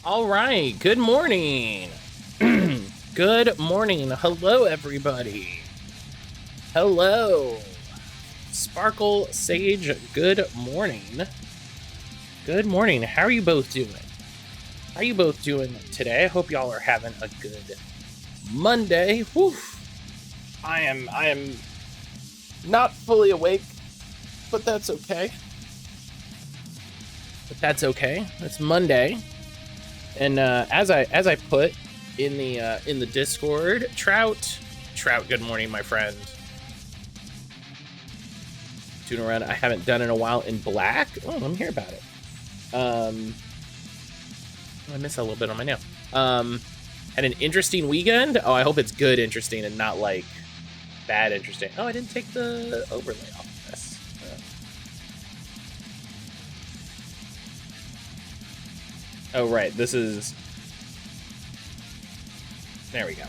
All right, good morning. Good morning. Hello, everybody. Hello. Sparkle, Sage, good morning. Good morning. How are you both doing? How are you both doing today? I hope y'all are having a good Monday. Whew. I am not fully awake, but that's okay. It's Monday. And as I put in the Discord, Trout, good morning, my friend. Tuna run I haven't done in a while in black. Oh, let me hear about it. I missed a little bit on my nail. Had an interesting weekend. Oh, I hope it's good interesting and not like bad interesting. Oh, I didn't take the overlay off of this. Oh, right. This is... There we go.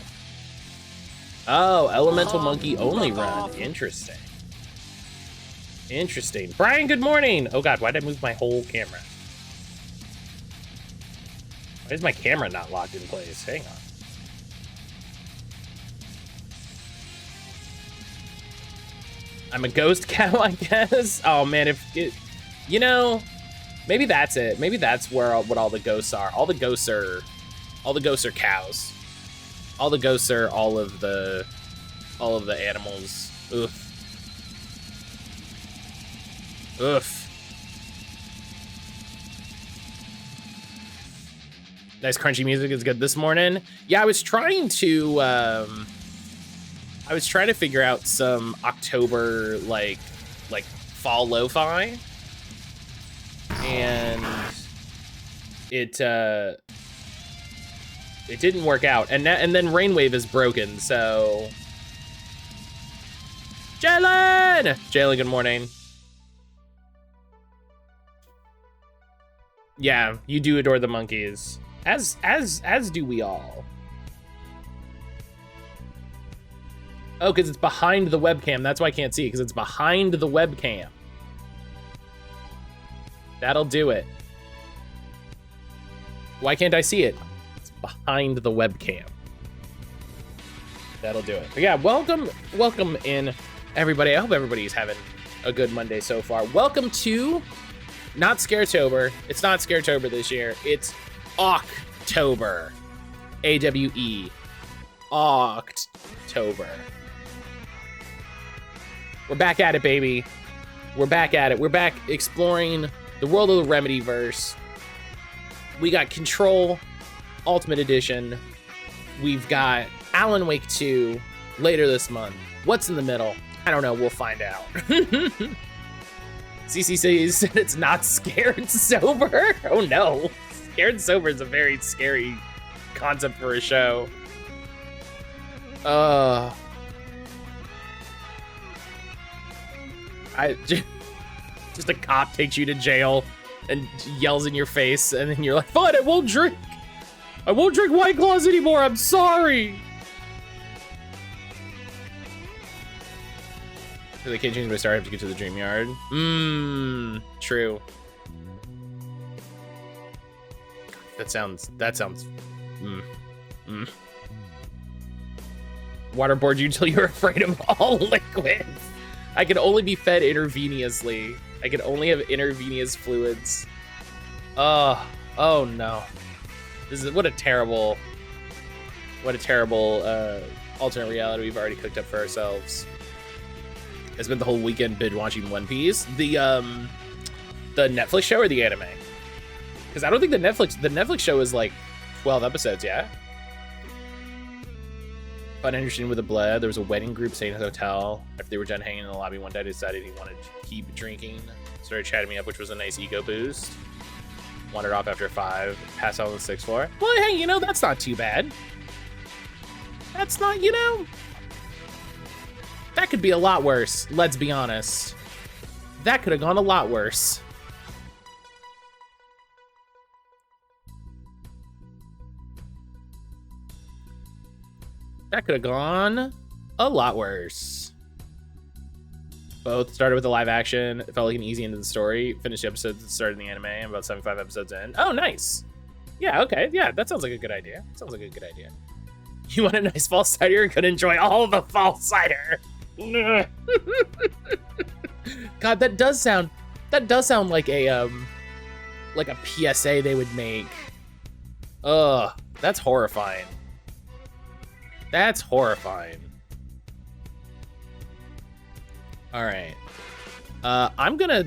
Oh, Elemental Monkey only run. Interesting. Interesting. Brian, good morning. Oh, God. Why did I move my whole camera? Why is my camera not locked in place? Hang on. I'm a ghost cow, I guess. Oh, man. If it... You know... Maybe that's it. Maybe that's where what all the ghosts are. All the ghosts are cows. All the ghosts are all of the animals. Oof. Oof. Nice crunchy music is good this morning. Yeah, I was trying to figure out some October like fall lo-fi. And it didn't work out, and then Rainwave is broken. So, Jalen, good morning. Yeah, you do adore the monkeys, as do we all. Oh, because it's behind the webcam. That's why I can't see it, because it's behind the webcam. That'll do it. Why can't I see it? It's behind the webcam. That'll do it. But yeah, welcome in, everybody. I hope everybody's having a good Monday so far. Welcome to not Scaretober. It's not Scaretober this year. It's October. AWE. October. We're back at it, baby. We're back at it. We're back exploring the world of the Remedyverse. We got Control Ultimate Edition. We've got Alan Wake 2 later this month. What's in the middle? I don't know. We'll find out. CC said it's not Scared Sober. Oh no. Scared Sober is a very scary concept for a show. Just a cop takes you to jail and yells in your face, and then you're like, fine, I won't drink White Claws anymore, I'm sorry. So they can't change my star, I have to get to the dream yard. True. That sounds, Waterboard you till you're afraid of all liquids. I can only be fed intravenously. I can only have intravenous fluids. Oh no. This is what a terrible alternate reality we've already cooked up for ourselves. I spent the whole weekend binge watching One Piece. The Netflix show or the anime? Because I don't think the Netflix show is like 12 episodes, yeah? Fun and interesting with the blood. There was a wedding group staying in a hotel. After they were done hanging in the lobby one day, decided he wanted to keep drinking. Started chatting me up, which was a nice ego boost. Wandered off after 5. Passed out on the 6th floor. Well, hey, you know, that's not too bad. That's not, you know... That could be a lot worse, let's be honest. That could have gone a lot worse. That could have gone a lot worse. Both started with the live action. It felt like an easy end to the story. Finished the episodes that started in the anime. I'm about 75 episodes in. Oh, nice. Yeah, okay. Yeah, that sounds like a good idea. Sounds like a good idea. You want a nice fall cider? You're gonna enjoy all the fall cider. God, that does sound like a PSA they would make. Ugh, that's horrifying. That's horrifying. All right. I'm gonna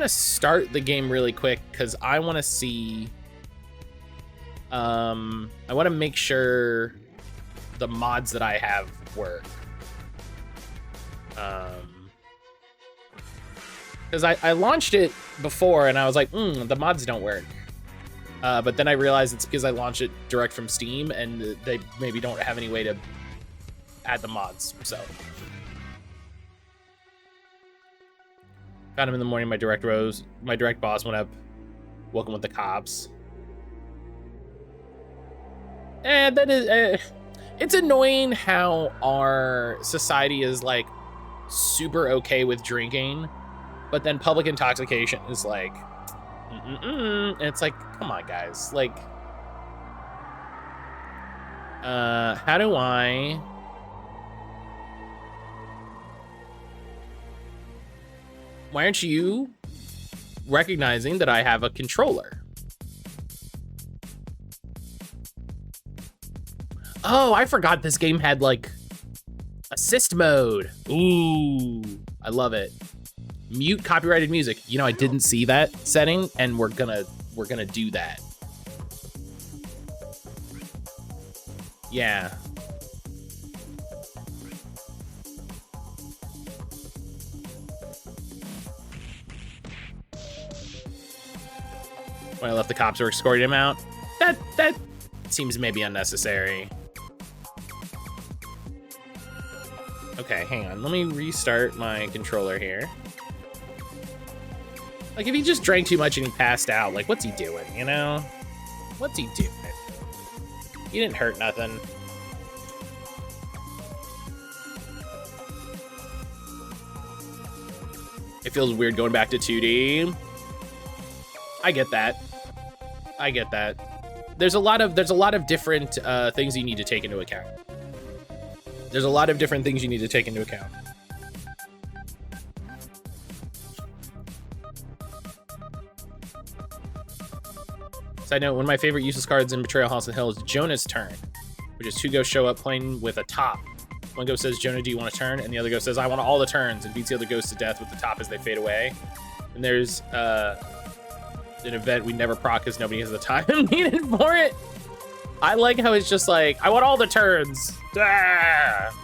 start the game really quick because I want to see. I want to make sure the mods that I have work. Because I launched it before and I was like, the mods don't work. But then I realized it's because I launched it direct from Steam and they maybe don't have any way to add the mods. So found him in the morning. My direct boss went up. Welcome with the cops. And that is, it's annoying how our society is like super okay with drinking, but then public intoxication is like, and it's like, come on, guys. Like, how do I? Why aren't you recognizing that I have a controller? Oh, I forgot this game had like assist mode. Ooh, I love it. Mute copyrighted music. You know, I didn't see that setting, and we're gonna do that. Yeah. When I left, the cops were escorting him out. That seems maybe unnecessary. Okay, hang on. Let me restart my controller here. Like, if he just drank too much and he passed out, like, what's he doing, you know? What's he doing? He didn't hurt nothing. It feels weird going back to 2D. I get that. I get that. There's a lot of different things you need to take into account. There's a lot of different things you need to take into account. Side note, one of my favorite useless cards in Betrayal House and Hill is Jonah's turn, which is two ghosts show up playing with a top. One ghost says, Jonah, do you want a turn? And the other ghost says, I want all the turns, and beats the other ghost to death with the top as they fade away. And there's an event we never proc because nobody has the time needed for it. I like how it's just like, I want all the turns. Ah!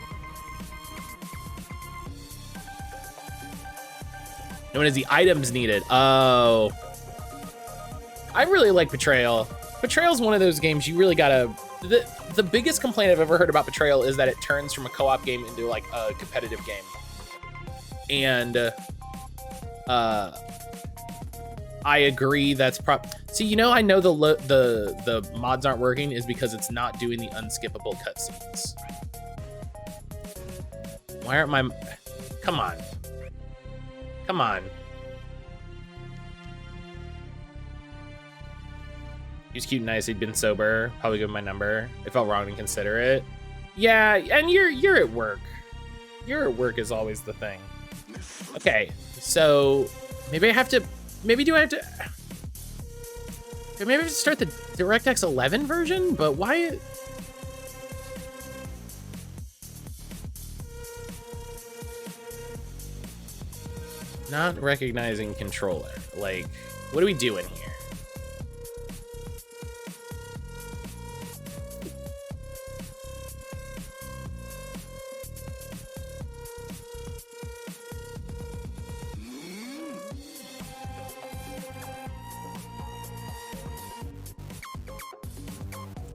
No one has the items needed. Oh. I really like Betrayal. Betrayal's one of those games you really gotta... The biggest complaint I've ever heard about Betrayal is that it turns from a co-op game into like a competitive game. And I agree that's See, you know, I know the mods aren't working is because it's not doing the unskippable cutscenes. Why aren't my... Come on. Come on. He was cute and nice. He'd been sober. Probably give him my number. It felt wrong to consider it. Yeah, and you're at work. You're at work is always the thing. Okay, so maybe I have to... Maybe do I have to... Maybe I have to start the DirectX 11 version? But why... Not recognizing controller. Like, what are we doing here?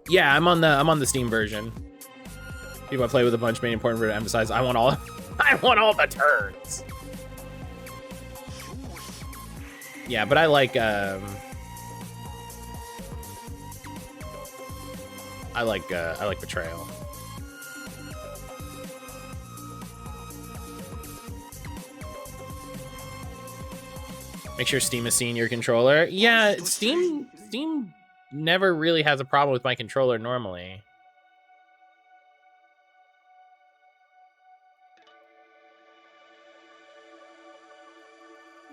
Yeah, I'm on the Steam version. People I play with a bunch made it important for to emphasize I want all the turns. Yeah, but I like Betrayal. Make sure Steam is seeing your controller. Yeah, Steam never really has a problem with my controller normally.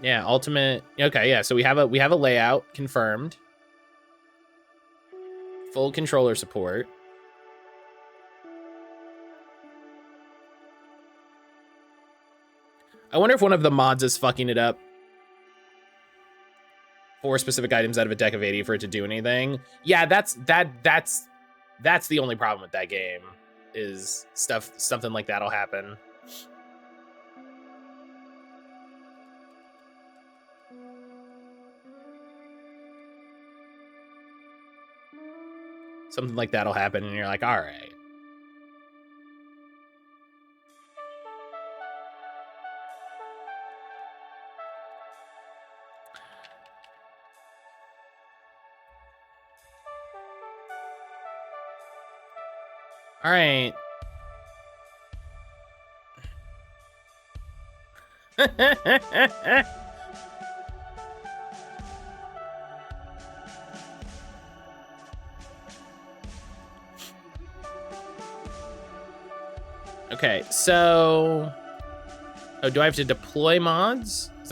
Yeah, ultimate. Okay, yeah. So we have a layout confirmed. Full controller support. I wonder if one of the mods is fucking it up. 4 specific items out of a deck of 80 for it to do anything. Yeah, that's the only problem with that game, is something like that'll happen. Something like that'll happen, and you're like, all right. All right. Okay, so... Oh, do I have to deploy mods? Is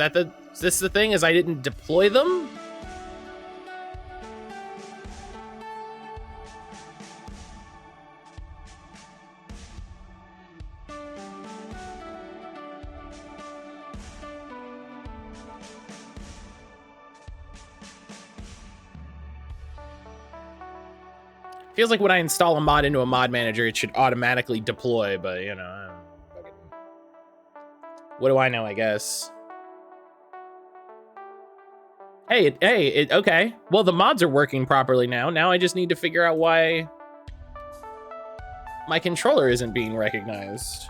this the thing, is I didn't deploy them? Feels like when I install a mod into a mod manager, it should automatically deploy, but you know, what do I know, I guess. Hey, okay. Well, the mods are working properly now. Now I just need to figure out why my controller isn't being recognized.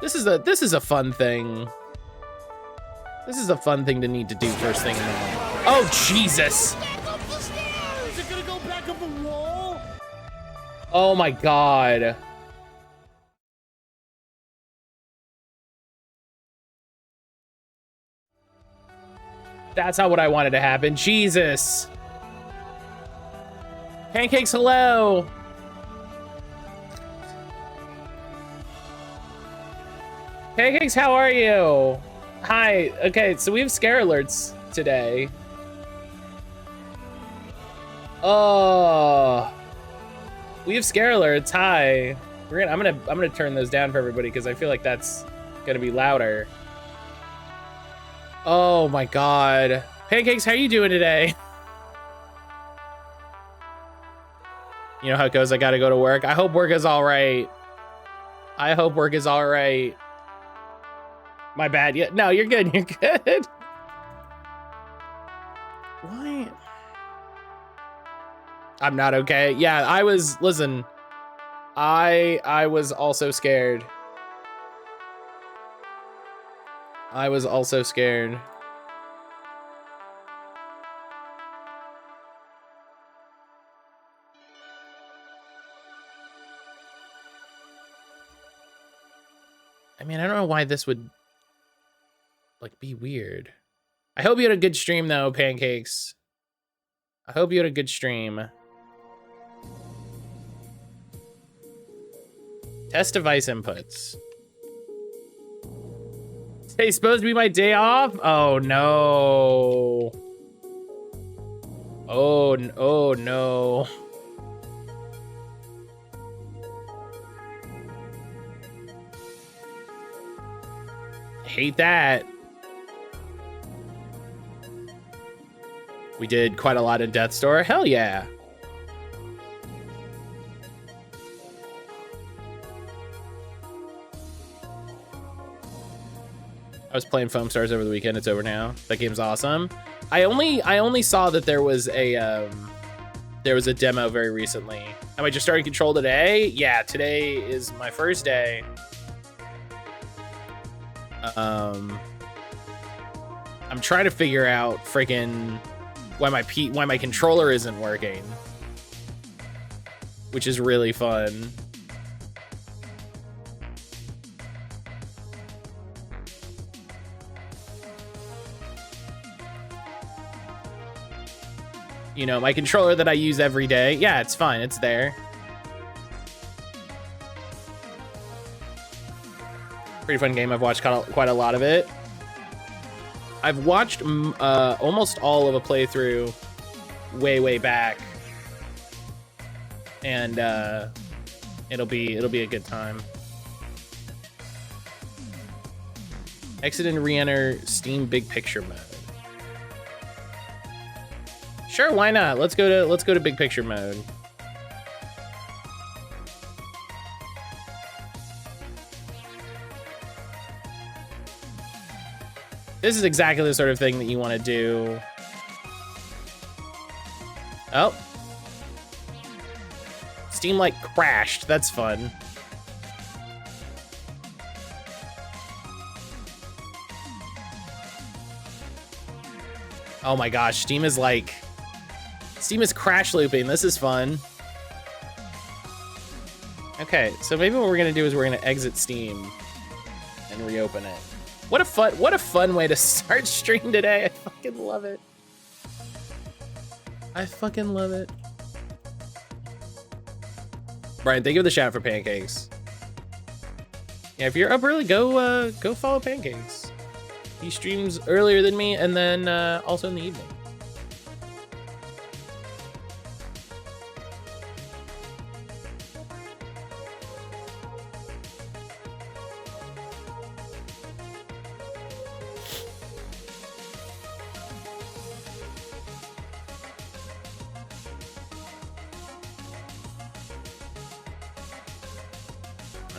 This is a fun thing. This is a fun thing to need to do first thing in the morning. Oh, Jesus. Oh my God. That's not what I wanted to happen. Jesus. Pancakes, hello. Pancakes, how are you? Hi. Okay, so we have scare alerts today. Oh. We have scare alerts. Hi. I'm gonna turn those down for everybody because I feel like that's gonna be louder. Oh my God. Pancakes, how you doing today? You know how it goes, I gotta go to work. I hope work is all right. I hope work is all right. My bad. Yeah, no, you're good, you're good. Why? I'm not okay. Yeah, listen, I was also scared. I was also scared. I mean, I don't know why this would like be weird. I hope you had a good stream though, Pancakes. I hope you had a good stream. Test device inputs. Today's supposed to be my day off? Oh no. Oh no. Hate that. We did quite a lot in Death Store. Hell yeah. I was playing Foam Stars over the weekend. It's over now. That game's awesome. I only saw that there was a demo very recently. Am I just starting Control today? Yeah, today is my first day. I'm trying to figure out freaking why my controller isn't working, which is really fun. you know, my controller that I use every day. Yeah, it's fine. It's there. Pretty fun game. I've watched quite a lot of it. I've watched almost all of a playthrough way back, and it'll be a good time. Exit and re-enter Steam Big Picture mode. Sure, why not? Let's go to Big Picture mode. This is exactly the sort of thing that you want to do. Oh. Steam like crashed. That's fun. Oh my gosh, Steam is crash looping. This is fun. Okay, so maybe what we're gonna do is we're gonna exit Steam and reopen it. What a fun way to start stream today. I fucking love it. I fucking love it. Brian, thank you for the shout for pancakes. Yeah, if you're up early, go follow Pancakes. He streams earlier than me, and then also in the evening.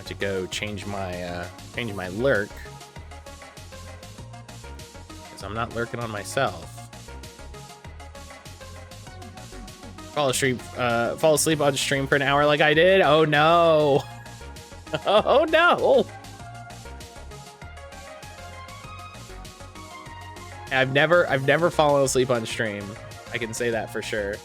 To go change my lurk, because I'm not lurking on myself. Fall asleep on stream for an hour like I did. Oh no! Oh no! I've never fallen asleep on stream. I can say that for sure.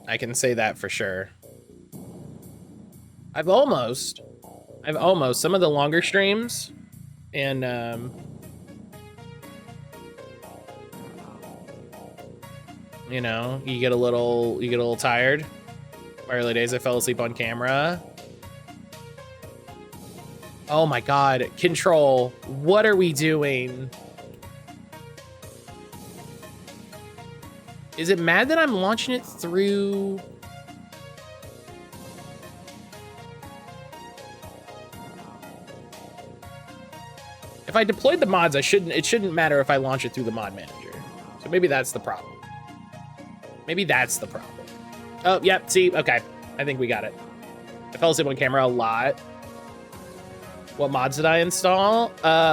I can say that for sure. I've almost some of the longer streams, and you know, you get a little tired. My early days, I fell asleep on camera. Oh my god, Control, what are we doing? Is it mad that I'm launching it through? If I deployed the mods, it shouldn't matter if I launch it through the mod manager. So maybe that's the problem. Maybe that's the problem. Oh, yep, see, okay. I think we got it. I fell asleep on camera a lot. What mods did I install?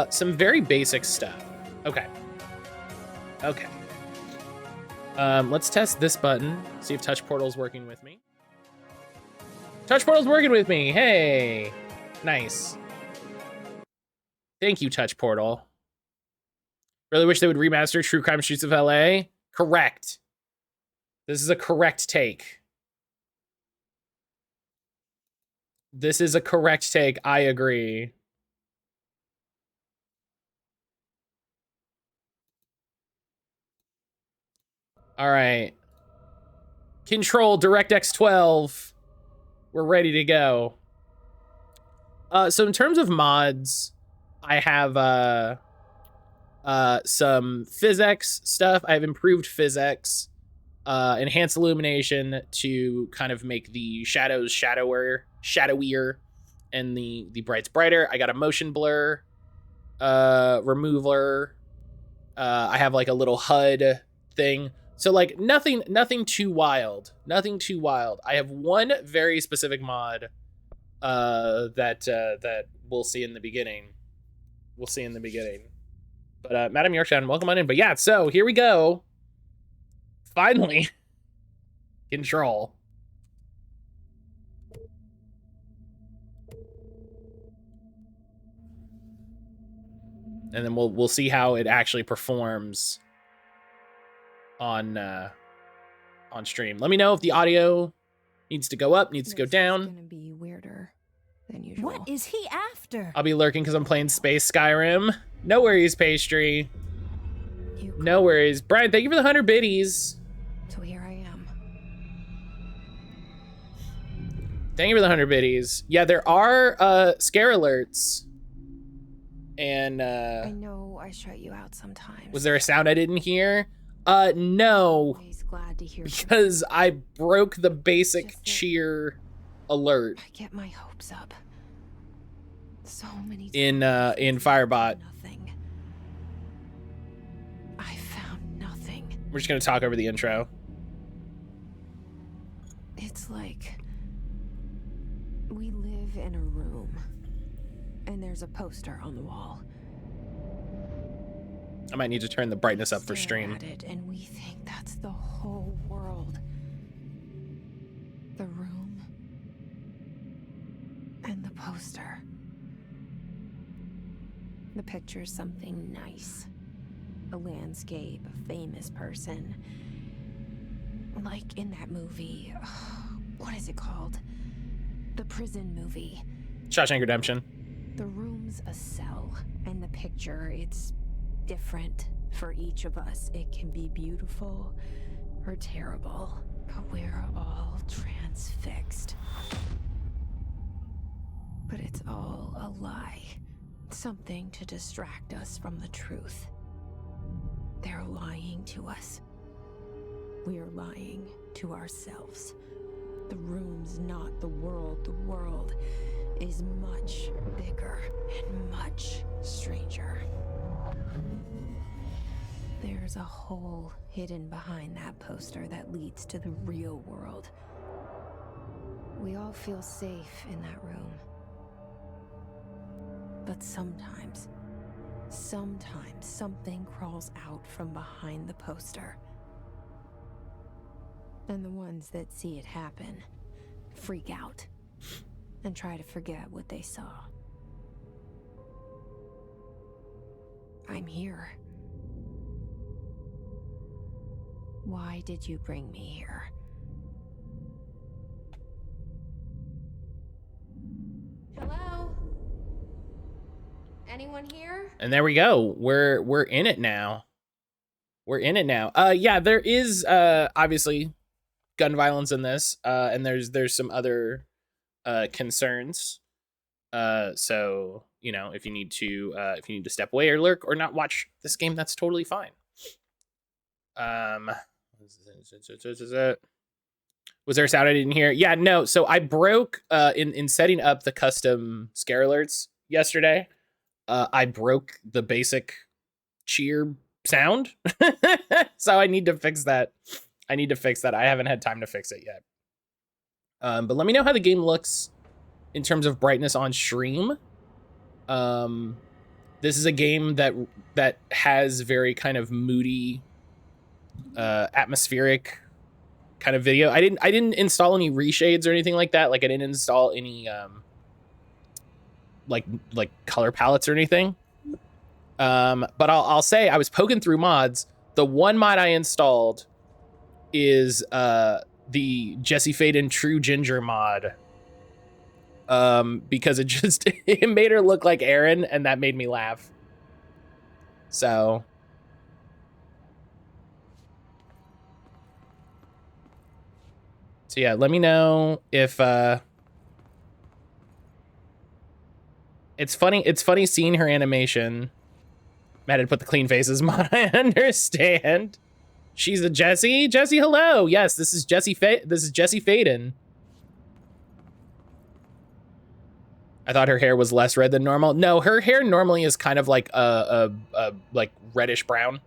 Some very basic stuff. Okay. Okay. Let's test this button. See if Touch Portal's working with me. Touch Portal's working with me. Hey, nice. Thank you, Touch Portal. Really wish they would remaster True Crime Streets of LA. Correct. This is a correct take. This is a correct take. I agree. All right. Control DirectX 12. We're ready to go. So in terms of mods, I have some physics stuff. I have improved physics, enhanced illumination to kind of make the shadows shadowier, and the brights brighter. I got a motion blur remover. I have like a little HUD thing. So like nothing too wild. Nothing too wild. I have one very specific mod that we'll see in the beginning. We'll see in the beginning. But Madam Yorkshire, welcome on in. But yeah, so here we go. Finally. Control. And then we'll see how it actually performs on on stream. Let me know if the audio needs to go up, needs to go down. This is gonna be weirder than usual. What is he after? I'll be lurking because I'm playing Space Skyrim. No worries, Pastry. No worries. Brian, thank you for the 100 biddies. So here I am. Thank you for the 100 biddies. Yeah, there are scare alerts. And I know I shut you out sometimes. was there a sound I didn't hear? No. Always glad to hear Because I broke the basic cheer alert. I get my hopes up. So many times in Firebot. Nothing. I found nothing. We're just gonna talk over the intro. It's like we live in a room and there's a poster on the wall. I might need to turn the brightness up for Stare stream. at it and we think that's the whole world. The room and the poster. The picture's something nice. A landscape, a famous person. Like in that movie, what is it called? The prison movie. Shawshank Redemption. The room's a cell, and the picture, it's different for each of us. It can be beautiful or terrible, but we're all transfixed. But it's all a lie. Something to distract us from the truth. They're lying to us. We're lying to ourselves. The room's not the world. The world is much bigger and much stranger. There's a hole hidden behind that poster that leads to the real world. We all feel safe in that room. But sometimes something crawls out from behind the poster. And the ones that see it happen freak out and try to forget what they saw. I'm here. Why did you bring me here? Hello? Anyone here? And there we go. We're in it now. We're in it now. Yeah, there is obviously gun violence in this, and there's some other concerns. So you know, if you need to step away or lurk or not watch this game, that's totally fine. Was there a sound I didn't hear? Yeah, no. So I broke in setting up the custom scare alerts yesterday. I broke the basic cheer sound. So I need to fix that. I haven't had time to fix it yet. But let me know how the game looks in terms of brightness on stream. This is a game that has very kind of moody, atmospheric kind of video. I didn't install any reshades or anything like that. Like I didn't install any like color palettes or anything. But I'll say I was poking through mods. The one mod I installed is the Jesse Faden True Ginger mod. Because it made her look like Aaron, and that made me laugh. So yeah, let me know if it's funny seeing her animation. Matt had put the clean faces mod. I understand. She's a Jesse. Jesse, hello. Yes, this is Jesse Faden. I thought her hair was less red than normal. No, her hair normally is kind of like a like reddish brown.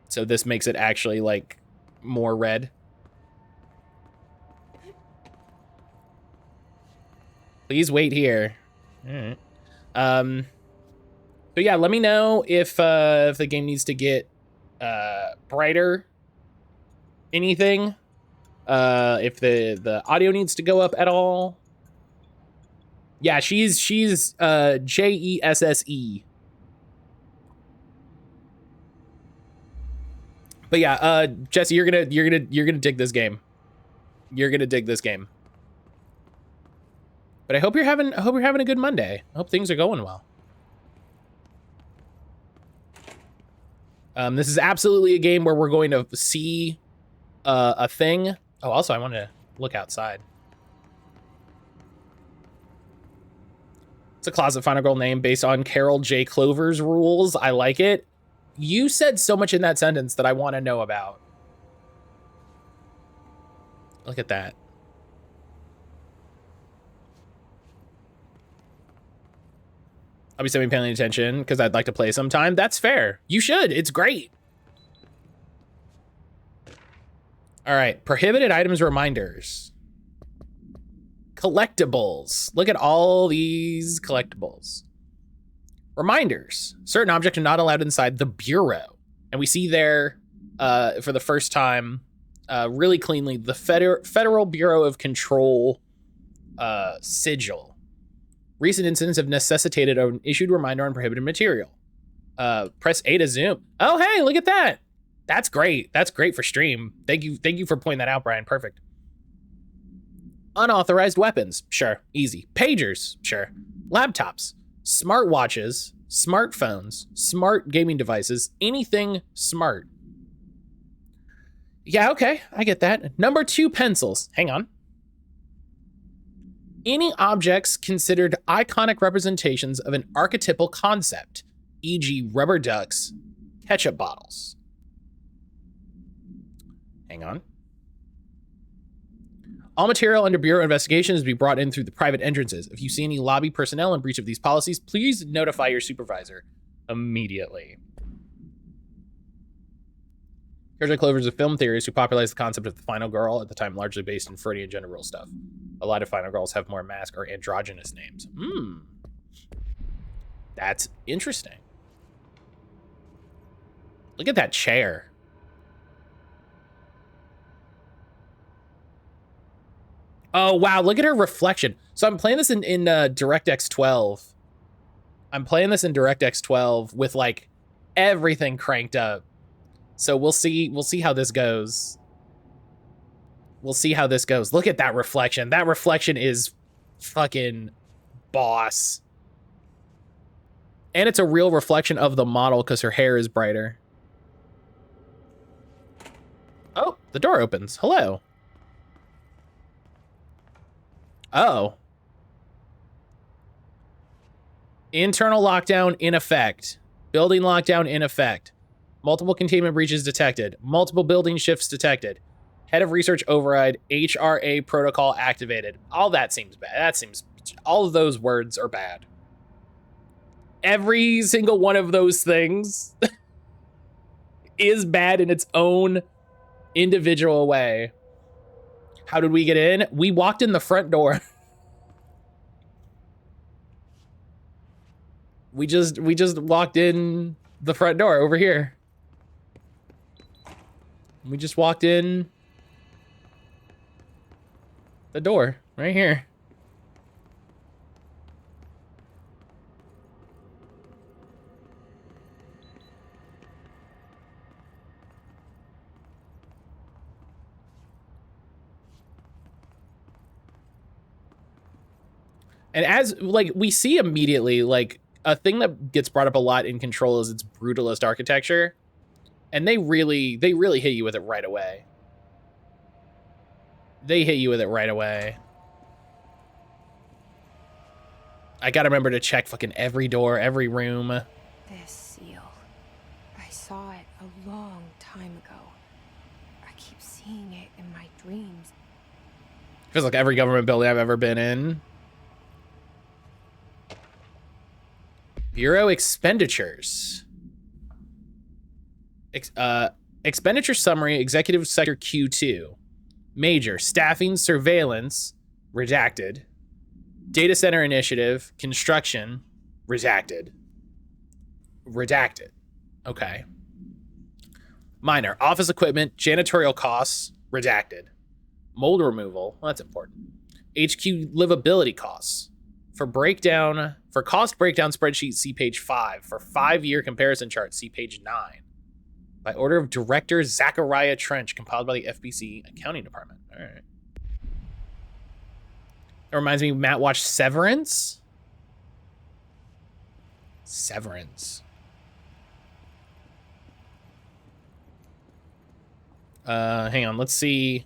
So this makes it actually like more red. Please wait here. All right. So yeah, let me know if the game needs to get brighter. Anything. If the audio needs to go up at all. Yeah, she's Jesse. But yeah, Jesse, you're gonna dig this game. You're gonna dig this game. But I hope you're having a good Monday. I hope things are going well. This is absolutely a game where we're going to see a thing. Oh, also I want to look outside. It's a Closet Final Girl name based on Carol J. Clover's rules. I like it. You said so much in that sentence that I want to know about. Look at that. I'll be semi-paying attention because I'd like to play sometime. That's fair. You should. It's great. All right. Prohibited items reminders. Collectibles. Look at all these collectibles. Reminders. Certain objects are not allowed inside the Bureau. And we see there, for the first time, really cleanly, the Federal Bureau of Control sigil. Recent incidents have necessitated an issued reminder on prohibited material. Press A to zoom. Oh, hey, look at that. That's great. That's great for stream. Thank you for pointing that out, Brian. Perfect. Unauthorized weapons. Sure. Easy. Pagers. Sure. Laptops. Smartwatches. Smartphones. Smart gaming devices. Anything smart. Yeah, okay. I get that. Number 2, pencils. Hang on. Any objects considered iconic representations of an archetypal concept, e.g. rubber ducks, ketchup bottles. Hang on. All material under Bureau investigation is to be brought in through the private entrances. If you see any lobby personnel in breach of these policies, please notify your supervisor immediately. Carol Clover is a film theorist who popularized the concept of the final girl, at the time largely based in Freudian gender role stuff. A lot of final girls have more masc or androgynous names. That's interesting. Look at that chair. Oh, wow. Look at her reflection. So I'm playing this in DirectX 12. I'm playing this in DirectX 12 with like everything cranked up. So we'll see how this goes. We'll see how this goes. Look at that reflection. That reflection is fucking boss. And it's a real reflection of the model because her hair is brighter. Oh, the door opens. Hello. Oh. Internal lockdown in effect. Building lockdown in effect. Multiple containment breaches detected. Multiple building shifts detected. Head of research override. HRA protocol activated. All that seems bad. All of those words are bad. Every single one of those things is bad in its own individual way. How did we get in? We walked in the front door. We just walked in the front door over here. We just walked in the door right here. And as like we see immediately, like a thing that gets brought up a lot in Control is its brutalist architecture. And they really hit you with it right away. They hit you with it right away. I gotta remember to check fucking every door, every room. This seal. I saw it a long time ago. I keep seeing it in my dreams. Feels like every government building I've ever been in. Bureau expenditures. Expenditure summary, executive sector Q2. Major, staffing, surveillance, redacted. Data center initiative, construction, redacted. Redacted. Okay. Minor, office equipment, janitorial costs, redacted. Mold removal, well, that's important. HQ livability costs. For cost breakdown spreadsheet, see page 5. For 5-year comparison chart, see page 9. By order of Director Zachariah Trench, compiled by the FBC Accounting Department. All right. That reminds me, Matt watched Severance. Severance. Hang on, let's see.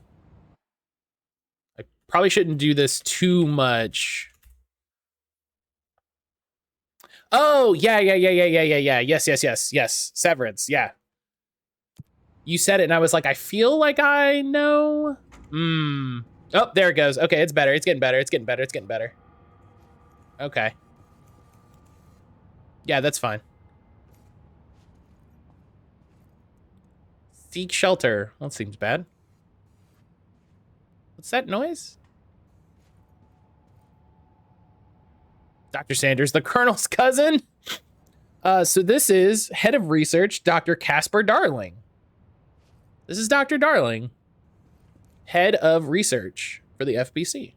I probably shouldn't do this too much. Oh, yeah. Yes. Severance, yeah. You said it, and I was like, I feel like I know. Oh, there it goes. Okay, it's better. It's getting better. Okay. Yeah, that's fine. Seek shelter. Well, that seems bad. What's that noise? Dr. Sanders, the Colonel's cousin. So this is head of research, Dr. Casper Darling. This is Dr. Darling, head of research for the FBC.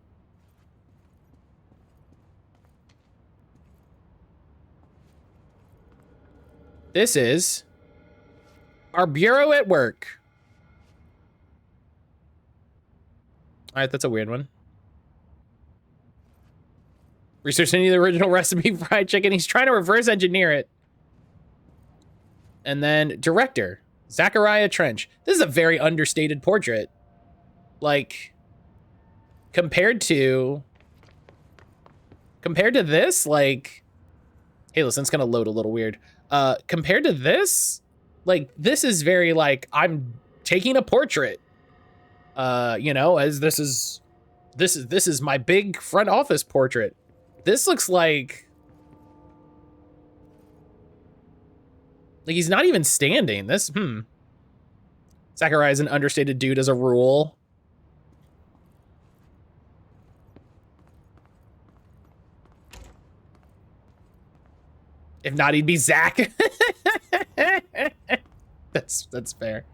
This is our bureau at work. All right, that's a weird one. Researching the original recipe fried chicken. He's trying to reverse engineer it. And then director, Zachariah Trench. This is a very understated portrait. Like, compared to this, like, hey, listen, it's gonna load a little weird. Compared to this, like, this is very, like, I'm taking a portrait. You know, as this is my big front office portrait. This looks like he's not even standing. This, Zachariah's an understated dude as a rule. If not, he'd be Zach. That's fair.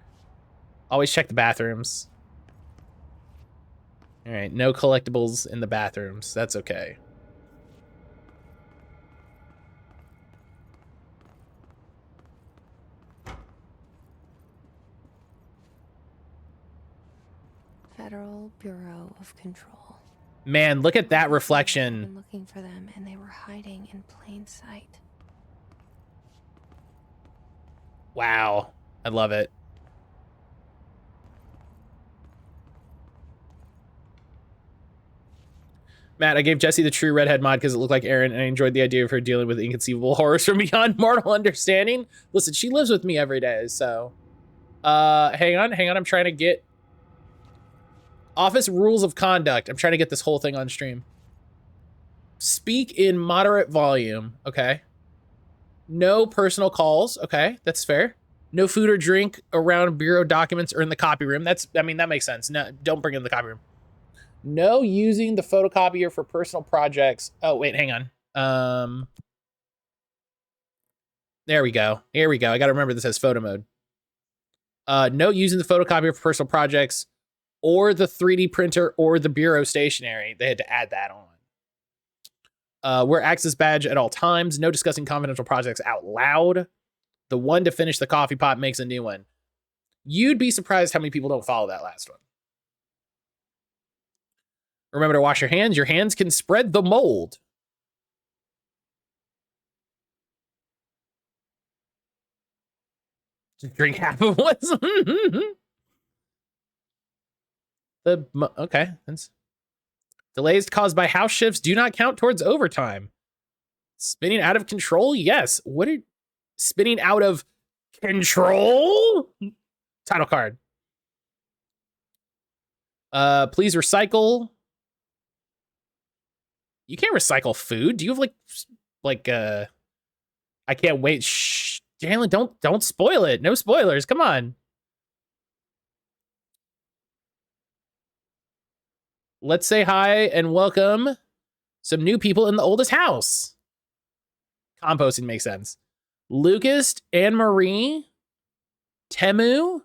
Always check the bathrooms. All right, no collectibles in the bathrooms. That's okay. Federal Bureau of Control. Man, look at that reflection. I've been looking for them, and they were hiding in plain sight. Wow, I love it. Matt, I gave Jessie the true redhead mod because it looked like Erin, and I enjoyed the idea of her dealing with inconceivable horrors from beyond mortal understanding. Listen, she lives with me every day, so... hang on, I'm trying to get... Office rules of conduct. I'm trying to get this whole thing on stream. Speak in moderate volume, okay. No personal calls, okay, that's fair. No food or drink around bureau documents or in the copy room. I mean, that makes sense. No, don't bring it in the copy room. No using the photocopier for personal projects. Oh, wait, hang on. There we go. Here we go. I got to remember this has photo mode. No using the photocopier for personal projects or the 3D printer or the bureau stationery. They had to add that on. Wear access badge at all times. No discussing confidential projects out loud. The one to finish the coffee pot makes a new one. You'd be surprised how many people don't follow that last one. Remember to wash your hands. Your hands can spread the mold. Just drink half of what's... Okay. Delays caused by house shifts do not count towards overtime. Spinning out of control? Yes. What are... Spinning out of control? Title card. Please recycle. You can't recycle food. Do you have I can't wait. Shh. Jalen, don't spoil it. No spoilers. Come on. Let's say hi and welcome some new people in the oldest house. Composting makes sense. Lucas, Anne Marie, Temu,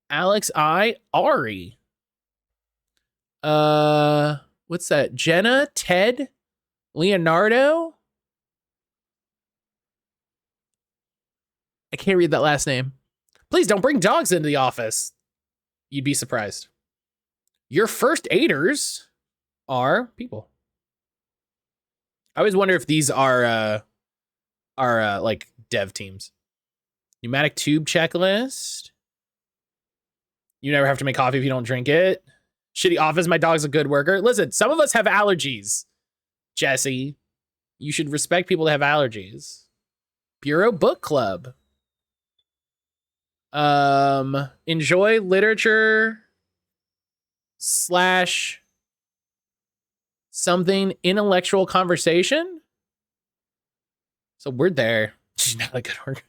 Alex I, Ari. What's that? Jenna, Ted, Leonardo. I can't read that last name. Please don't bring dogs into the office. You'd be surprised. Your first aiders are people. I always wonder if these are like dev teams. Pneumatic tube checklist. You never have to make coffee if you don't drink it. Shitty office, my dog's a good worker. Listen, some of us have allergies, Jesse. You should respect people that have allergies. Bureau Book Club. Enjoy literature / something intellectual conversation. So we're there. She's not a good worker.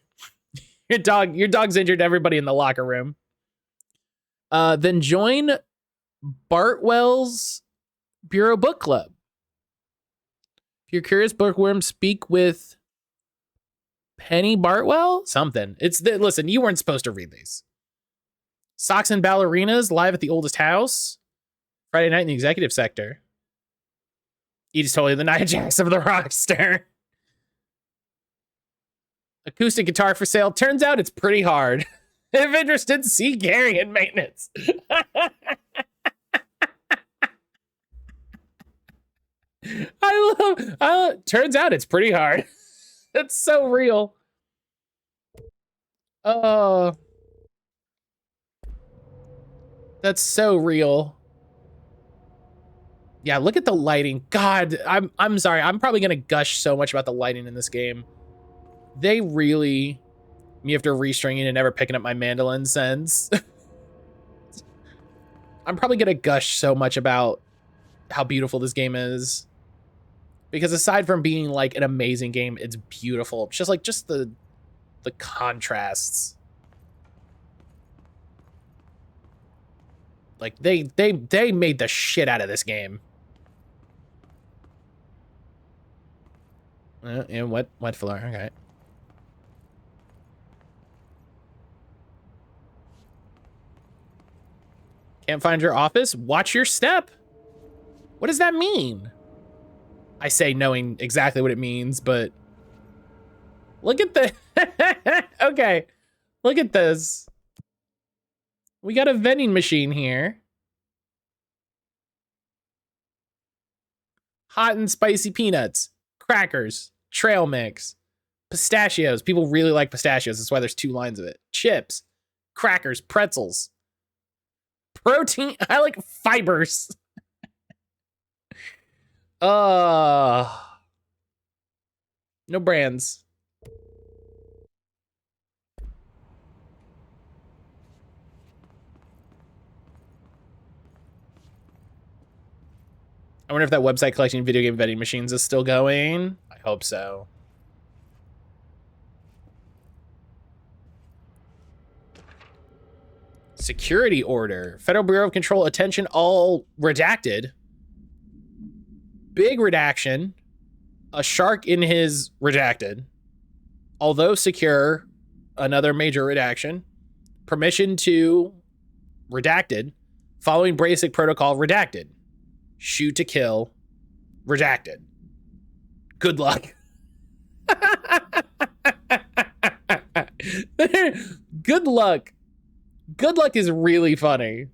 Your dog's injured everybody in the locker room. Then join Bartwell's Bureau Book Club. If you're curious, bookworm, speak with Penny Bartwell? Something. Listen, you weren't supposed to read these. Socks and Ballerinas, live at the oldest house. Friday night in the executive sector. Edie's totally the Nia Jax of the rockster. Acoustic guitar for sale. Turns out it's pretty hard. If interested, see Gary in maintenance. I love. Turns out it's pretty hard. That's so real. Oh, that's so real. Yeah, look at the lighting. God, I'm sorry. I'm probably gonna gush so much about the lighting in this game. They really, me after restringing and never picking up my mandolin since. I'm probably gonna gush so much about how beautiful this game is. Because aside from being like an amazing game, it's beautiful. It's just the contrasts. Like they made the shit out of this game. Yeah, wet floor. Okay. Can't find your office? Watch your step. What does that mean? I say knowing exactly what it means, but look at the okay. Look at this. We got a vending machine here. Hot and spicy peanuts, crackers, trail mix, pistachios. People really like pistachios. That's why there's 2 lines of it. Chips, crackers, pretzels. Protein. I like fibers. No brands. I wonder if that website collecting video game vending machines is still going. I hope so. Security order. Federal Bureau of Control, attention all redacted. Big redaction. A shark in his redacted. Although secure, another major redaction. Permission to redacted. Following basic protocol redacted. Shoot to kill redacted. Good luck. Good luck. Good luck is really funny.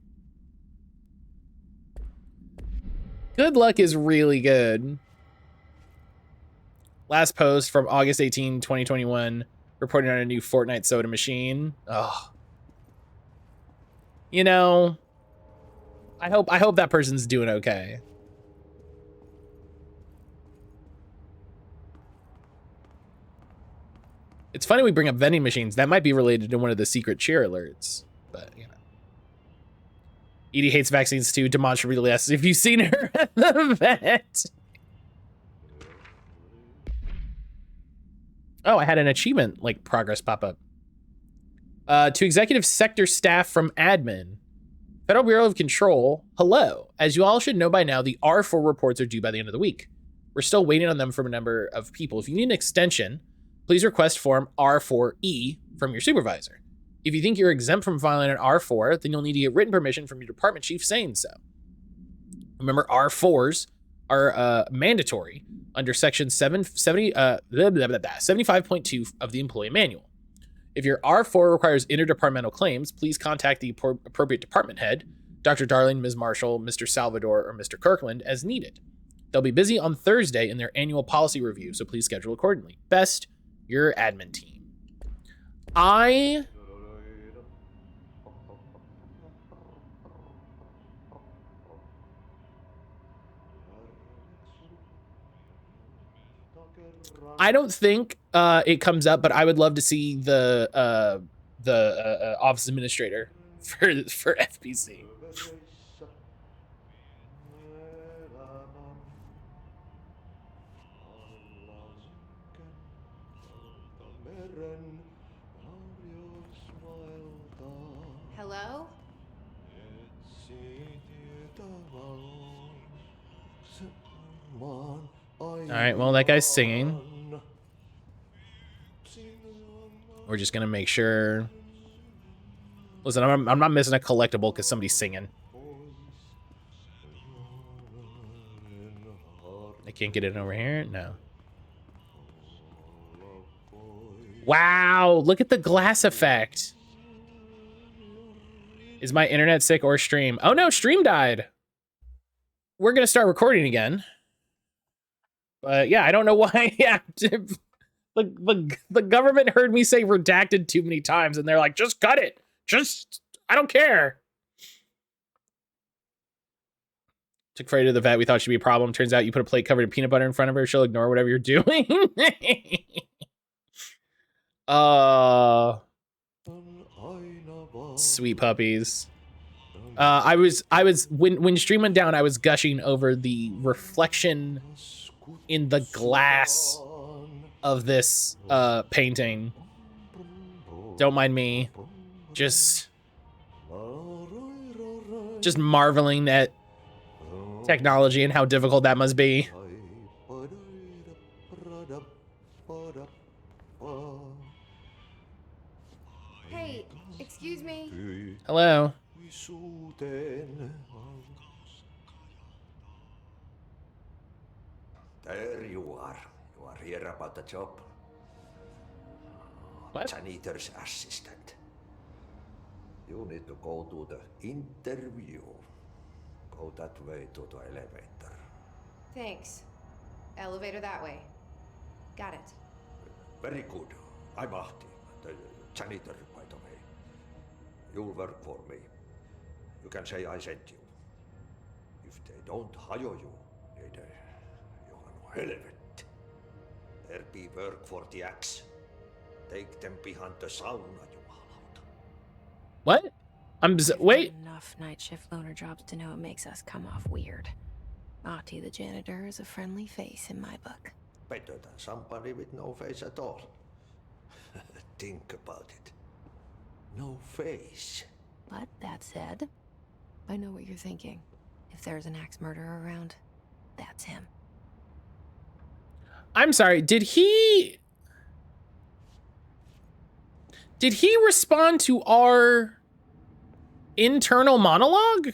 Good luck is really good. Last post from August 18, 2021, reporting on a new Fortnite soda machine. Oh. You know, I hope that person's doing okay. It's funny we bring up vending machines. That might be related to one of the secret cheer alerts, but you know. Edie hates vaccines too, demonstrably less. If you've seen her at the vet. Oh, I had an achievement like progress pop up. To executive sector staff from admin. Federal Bureau of Control, hello. As you all should know by now, the R4 reports are due by the end of the week. We're still waiting on them from a number of people. If you need an extension, please request form R4E from your supervisor. If you think you're exempt from filing an R4, then you'll need to get written permission from your department chief saying so. Remember, R4s are mandatory under section 75.2 of the employee manual. If your R4 requires interdepartmental claims, please contact the appropriate department head, Dr. Darling, Ms. Marshall, Mr. Salvador, or Mr. Kirkland, as needed. They'll be busy on Thursday in their annual policy review, so please schedule accordingly. Best, your admin team. I don't think it comes up, but I would love to see the office administrator for FPC. Hello? All right, well, that guy's singing. We're just gonna make sure. Listen, I'm not missing a collectible because somebody's singing. I can't get it over here? No. Wow, look at the glass effect. Is my internet sick or stream? Oh no, stream died. We're gonna start recording again. But yeah, I don't know why. Yeah, the government heard me say redacted too many times, and they're like, just cut it. Just, I don't care. Took Freya to the vet. We thought she'd be a problem. Turns out you put a plate covered in peanut butter in front of her. She'll ignore whatever you're doing. Sweet puppies. I was when stream went down, I was gushing over the reflection in the glass of this painting. Don't mind me. Just marveling at technology and how difficult that must be. Hey, excuse me. Hello. There you are. You are here about the job. What? Janitor's assistant. You need to go to the interview. Go that way to the elevator. Thanks. Elevator that way. Got it. Very good. I'm Ahti, the janitor, by the way. You'll work for me. You can say I sent you. If they don't hire you, you are helvet. There be work for the axe. Take them behind the sauna, you hallout. What? Wait. Enough night shift loner jobs to know it makes us come off weird. Ahti the janitor is a friendly face in my book. Better than somebody with no face at all. Think about it. No face. But that said, I know what you're thinking. If there's an axe murderer around, that's him. I'm sorry, did he respond to our internal monologue?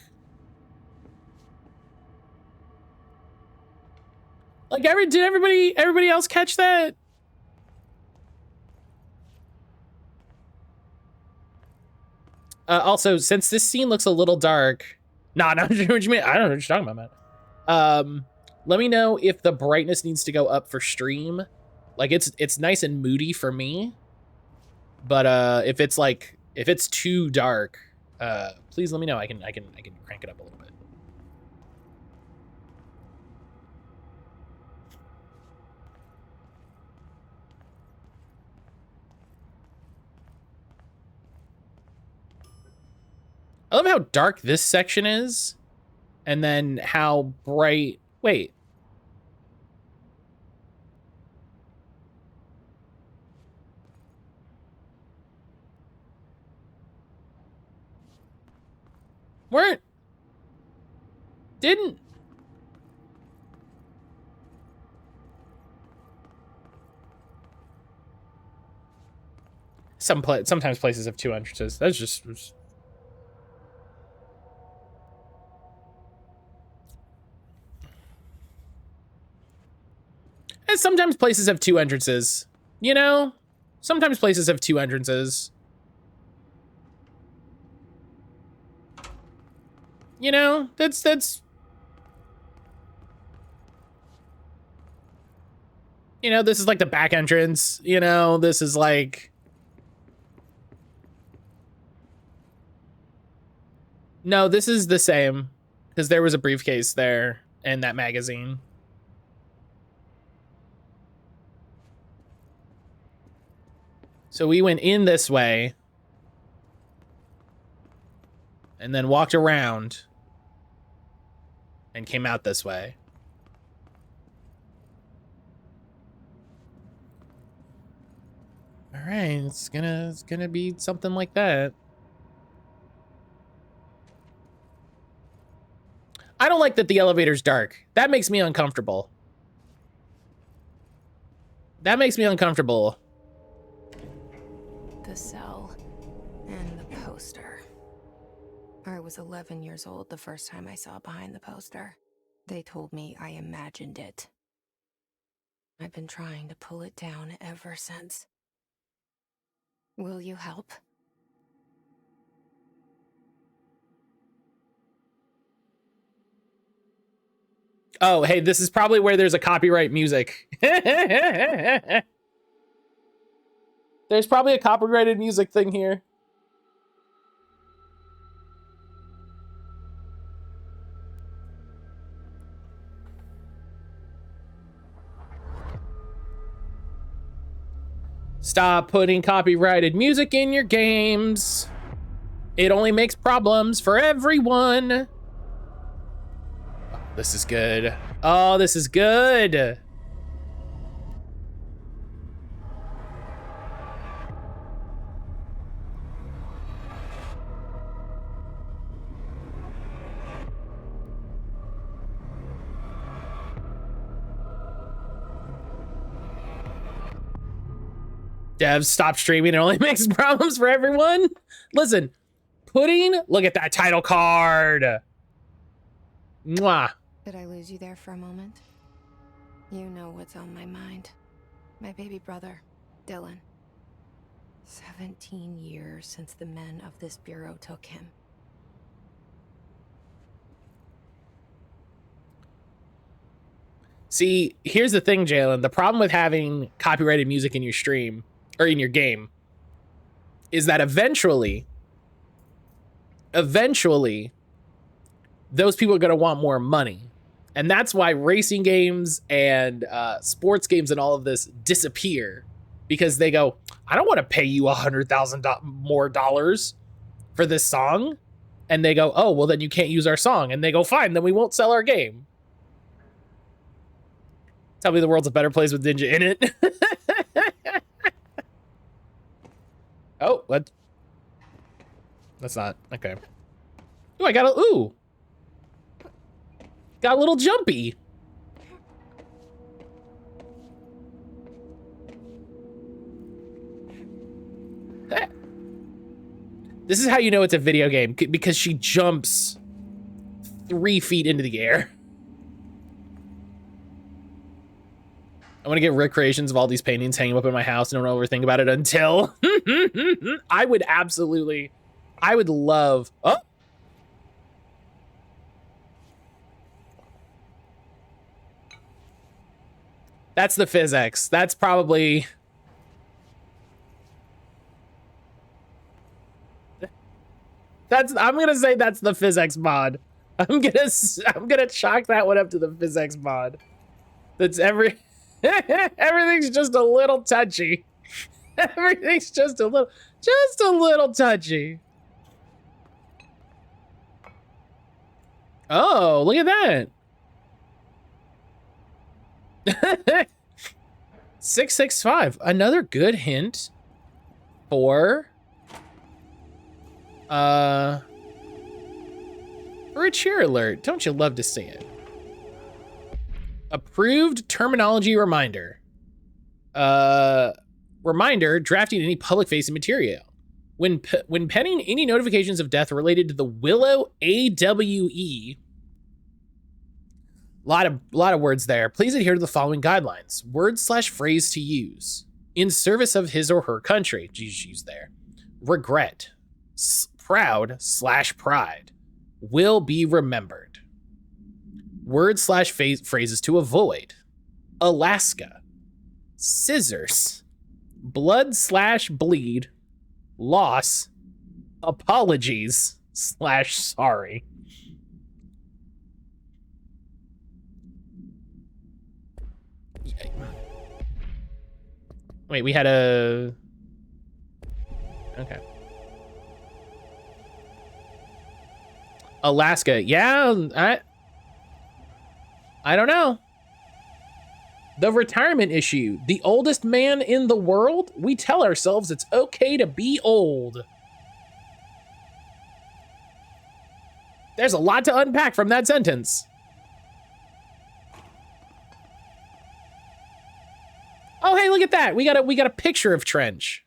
Like, did everybody else catch that? Also, since this scene looks a little dark, nah, what you mean? I don't know what you're talking about, man. Let me know if the brightness needs to go up for stream. Like, it's nice and moody for me, but if it's too dark, please let me know. I can crank it up a little bit. I love how dark this section is, and then how bright. Wait. Didn't. Sometimes places have two entrances. That's just. And sometimes places have two entrances, you know? Sometimes places have 2 entrances. You know, that's you know, this is like the back entrance, you know, this is like no, this is the same because there was a briefcase there and that magazine. So we went in this way and then walked around and came out this way. All right, it's gonna be something like that. I don't like that the elevator's dark. That makes me uncomfortable. That makes me uncomfortable. The cell and the poster. I was 11 years old the first time I saw behind the poster. They told me I imagined it. I've been trying to pull it down ever since. Will you help? Oh, hey, this is probably where there's a copyright music. There's probably a copyrighted music thing here. Stop putting copyrighted music in your games. It only makes problems for everyone. Oh, this is good. Oh, this is good. Devs, stop streaming. It only makes problems for everyone. Listen, look at that title card. Mwah. Did I lose you there for a moment? You know what's on my mind. My baby brother, Dylan. 17 years since the men of this bureau took him. See, here's the thing, Jalen. The problem with having copyrighted music in your stream or in your game is that eventually, those people are going to want more money. And that's why racing games and sports games and all of this disappear, because they go, I don't want to pay you $100,000 more for this song. And they go, oh, well, then you can't use our song. And they go, fine, then we won't sell our game. Tell me the world's a better place with Ninja in it. Oh, what? That's not, okay. Ooh, I got a, ooh. Got a little jumpy. This is how you know it's a video game, because she jumps 3 feet into the air. I want to get recreations of all these paintings hanging up in my house and don't overthink about it until I would love, oh. That's the physics. That's probably, I'm gonna say that's the physics mod. I'm gonna chalk that one up to the physics mod. That's everything's just a little touchy. Everything's just a little touchy. Oh, look at that. 665. Another good hint for a cheer alert. Don't you love to see it? Approved terminology reminder. Reminder, drafting any public-facing material. When penning any notifications of death related to the Willow AWE, lot of words there. Please adhere to the following guidelines. Word/phrase to use. in service of his or her country. Geez, she's there. Regret, proud / pride, will be remembered. Words / phrases to avoid. Alaska, scissors, blood / bleed, loss, apologies / sorry. Wait, we had a... Okay. Alaska. Yeah, I don't know. The retirement issue. The oldest man in the world? We tell ourselves it's okay to be old. There's a lot to unpack from that sentence. Oh, hey, look at that. We got a picture of Trench.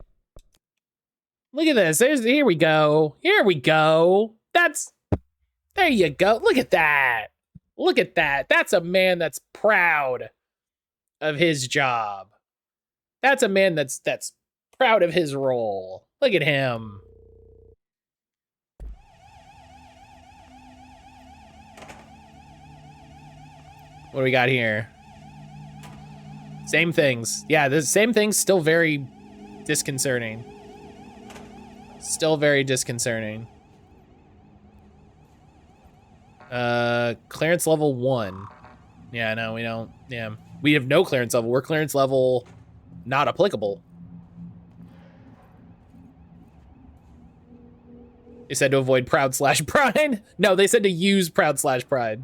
Look at this. Here we go. Here we go. There you go. Look at that. Look at that. That's a man that's proud of his job. That's a man that's proud of his role. Look at him. What do we got here? Same things. Yeah, the same things, still very disconcerting. Still very disconcerting. Clearance level 1. Yeah, no, we don't. Yeah, we have no clearance level. We're clearance level not applicable. They said to avoid proud / pride. No, they said to use proud / pride.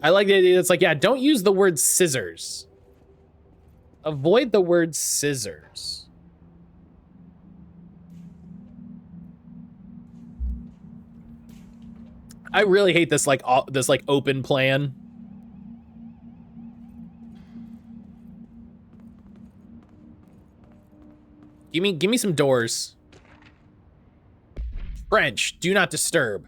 I like the idea. It's like, yeah, don't use the word scissors. Avoid the word scissors. I really hate this like open plan. Give me some doors. French, do not disturb.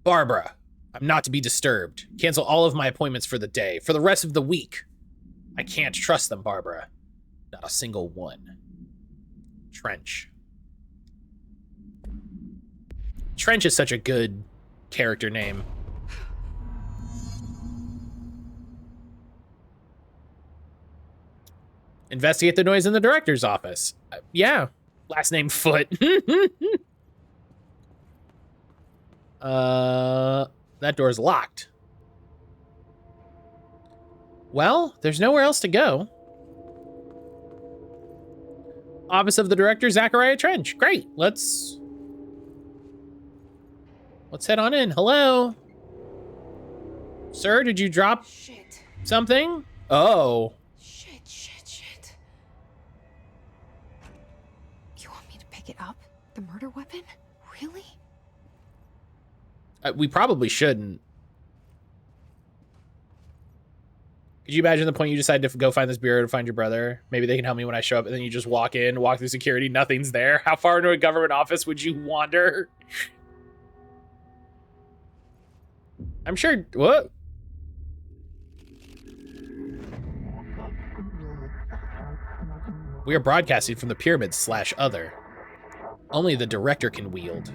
Barbara, I'm not to be disturbed. Cancel all of my appointments for the day. For the rest of the week. I can't trust them, Barbara. Not a single one. Trench. Trench is such a good character name. Investigate the noise in the director's office. Yeah. Last name Foot. That door's locked. Well, there's nowhere else to go. Office of the Director, Zachariah Trench. Great. Let's head on in. Hello? Sir, did you drop something? Oh. Shit. You want me to pick it up? The murder weapon? Really? We probably shouldn't. Could you imagine the point you decide to go find this bureau to find your brother? Maybe they can help me when I show up, and then you just walk through security, nothing's there. How far into a government office would you wander? I'm sure, what? We are broadcasting from the pyramid / other. Only the director can wield.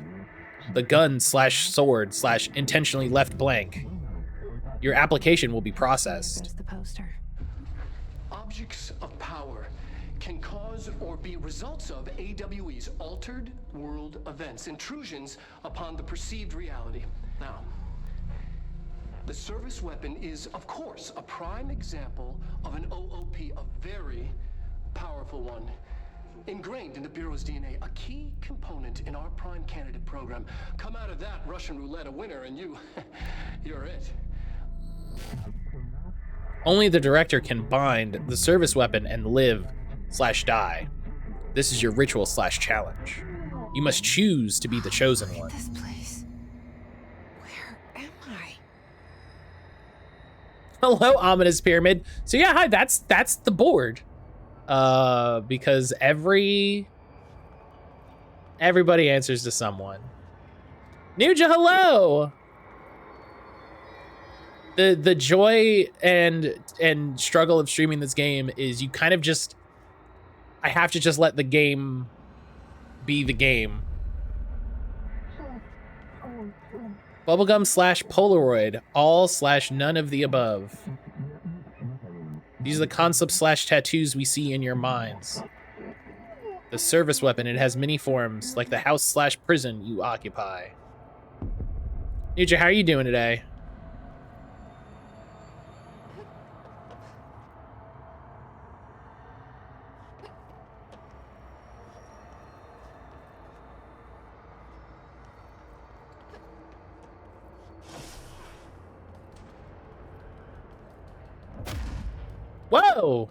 The gun / sword / intentionally left blank. Your application will be processed. There's the poster. Objects of power can cause or be results of AWE's altered world events, intrusions upon the perceived reality. Now, the service weapon is, of course, a prime example of an OOP, a very powerful one. Ingrained in the Bureau's DNA, a key component in our prime candidate program. Come out of that Russian roulette a winner and you're it. Only the director can bind the service weapon and live / die. This is your ritual / challenge. You must choose to be the chosen one. This place. Where am I? Hello, ominous pyramid. So yeah, hi, that's the board. Because every Everybody answers to someone. Nuja, hello! The joy and struggle of streaming this game is you kind of just... I have to just let the game be the game. Bubblegum / Polaroid, all / none of the above. These are the concepts / tattoos we see in your minds. The service weapon, it has many forms, like the house / prison you occupy. Nuja, how are you doing today? Whoa!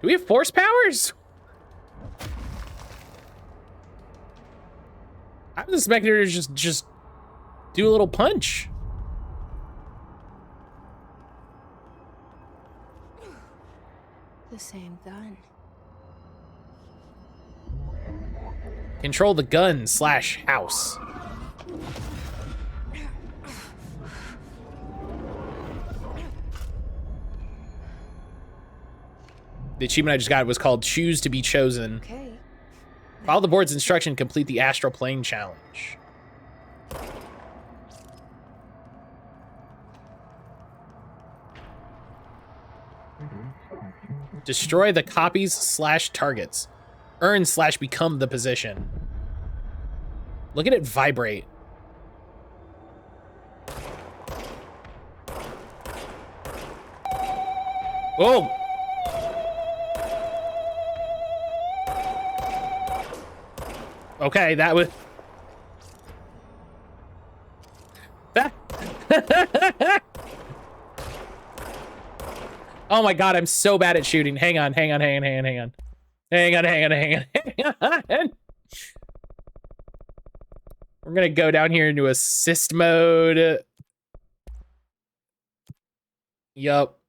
Do we have force powers? I was expecting her to just do a little punch. The same gun. Control the gun / house. The achievement I just got was called Choose to be Chosen. Okay. Follow the board's instruction, complete the Astral Plane Challenge. Destroy the copies / targets. Earn / become the position. Look at it vibrate. Whoa! Okay, that was... That... Oh my god, I'm so bad at shooting. Hang on. Hang on. We're gonna go down here into assist mode. Yup.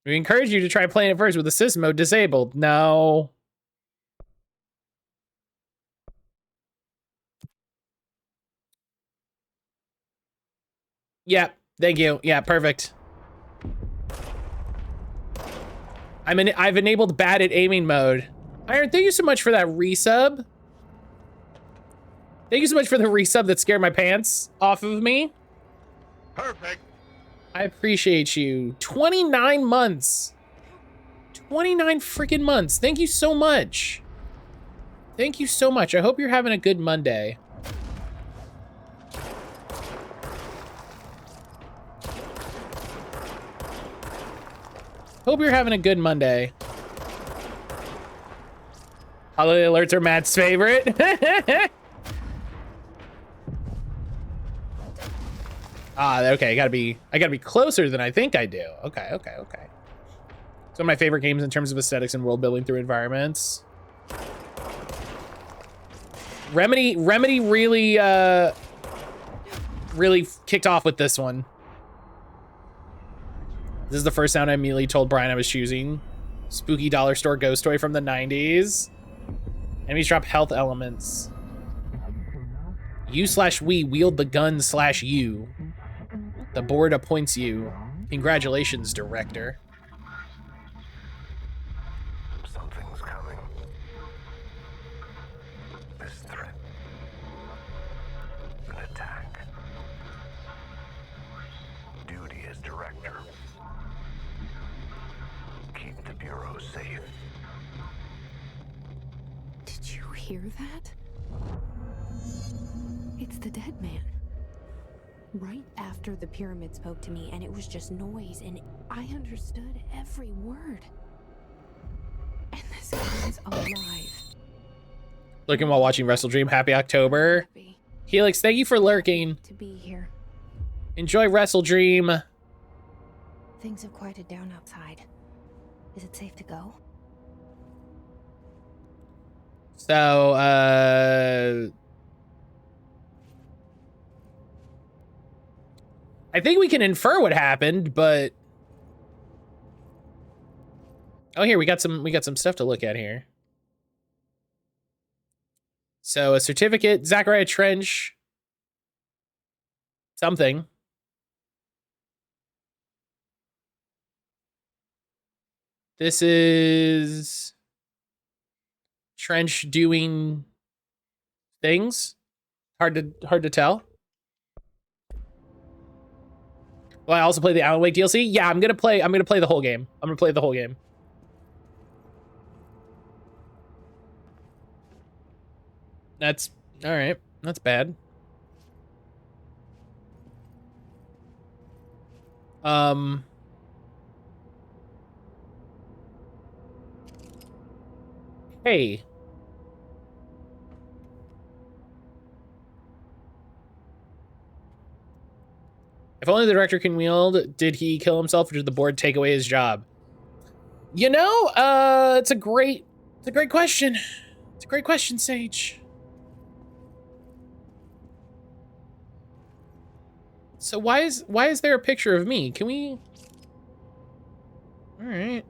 We encourage you to try playing it first with assist mode disabled. No. Yeah, thank you. Yeah, perfect. I've enabled bad at aiming mode. Iron, thank you so much for that resub. Thank you so much for the resub that scared my pants off of me. Perfect. I appreciate you. 29 months. 29 freaking months. Thank you so much. Thank you so much. I hope you're having a good Monday. Hope you're having a good Monday. Holiday alerts are Matt's favorite. Okay, I gotta be closer than I think I do. Okay. Some of my favorite games in terms of aesthetics and world building through environments. Remedy really really kicked off with this one. This is the first sound I immediately told Brian I was choosing. Spooky dollar store ghost toy from the 90s. Enemies drop health elements. You / we wield the gun / you. The board appoints you. Congratulations, director. Something's coming. This threat. An attack. Duty as director. Keep the Bureau safe. Did you hear that? It's the dead man. Right after the pyramid spoke to me, and it was just noise, and I understood every word. And this guy's alive. Looking while watching Wrestle Dream. Happy October. Happy Helix, thank you for lurking. to be here. Enjoy Wrestle Dream. Things have quieted down outside. Is it safe to go? So, I think we can infer what happened, but Oh, here we got some stuff to look at here. So a certificate, Zachariah Trench, something. This is Trench doing things. Hard to tell. Well, I also play the Alan Wake DLC. Yeah, I'm gonna play the whole game. I'm gonna play the whole game. That's all right. That's bad. Hey. If only the director can wield, did he kill himself or did the board take away his job? You know, it's a great question. It's a great question, Sage. So why is there a picture of me? Can we? All right.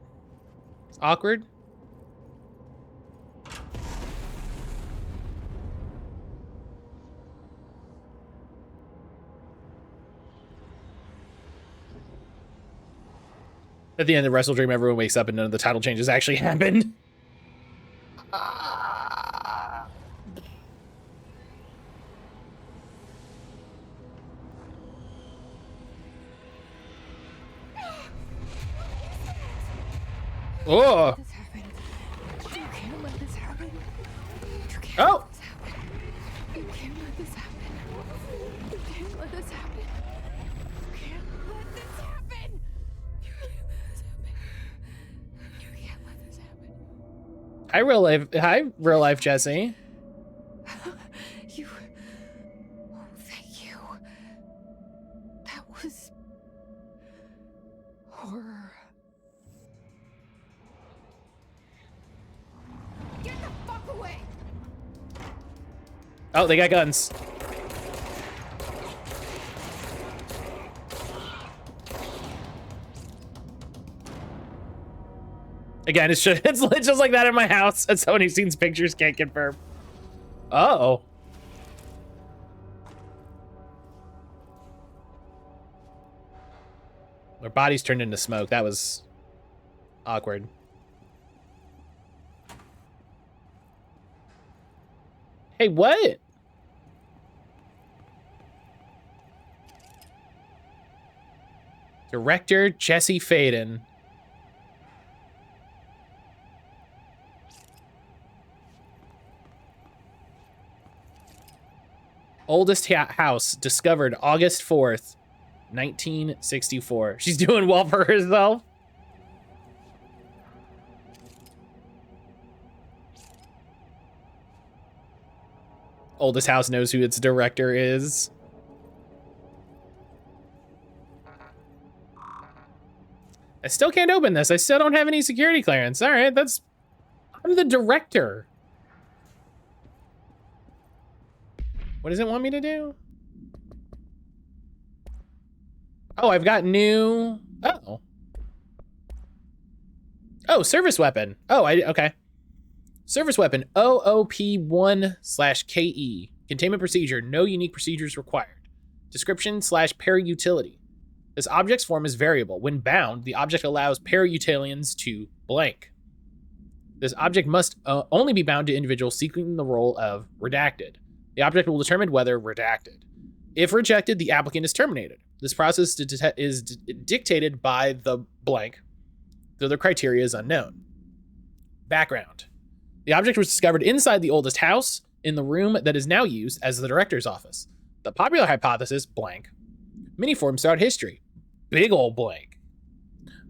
It's awkward. At the end of Wrestle Dream, everyone wakes up and none of the title changes actually happened. Oh. This happened. You can't let this happen. You can't Oh. let this happen. You can't let this happen. You can't let this happen. You can't let this happen. You can't let this happen. Hi, real life Jesse. You. Oh, thank you. That was horror. Get the fuck away! Oh, they got guns. Again, it's just like that in my house. And someone who's seen pictures can't confirm. Oh. Their bodies turned into smoke. That was awkward. Hey, what? Director Jesse Faden. Oldest house discovered August 4th, 1964. She's doing well for herself. Oldest house knows who its director is. I still can't open this. I still don't have any security clearance. All right, I'm the director. What does it want me to do? Oh, I've got new. Oh, service weapon. Oh, okay. Service weapon OOP1/KE. Containment procedure. No unique procedures required. Description /para-utility. This object's form is variable. When bound, the object allows para-utilians to blank. This object must only be bound to individuals seeking the role of redacted. The object will determine whether redacted. If rejected, the applicant is terminated. This process is dictated by the blank, though the criteria is unknown. Background. The object was discovered inside the oldest house in the room that is now used as the director's office. The popular hypothesis, blank. Many forms throughout history. Big ol' blank.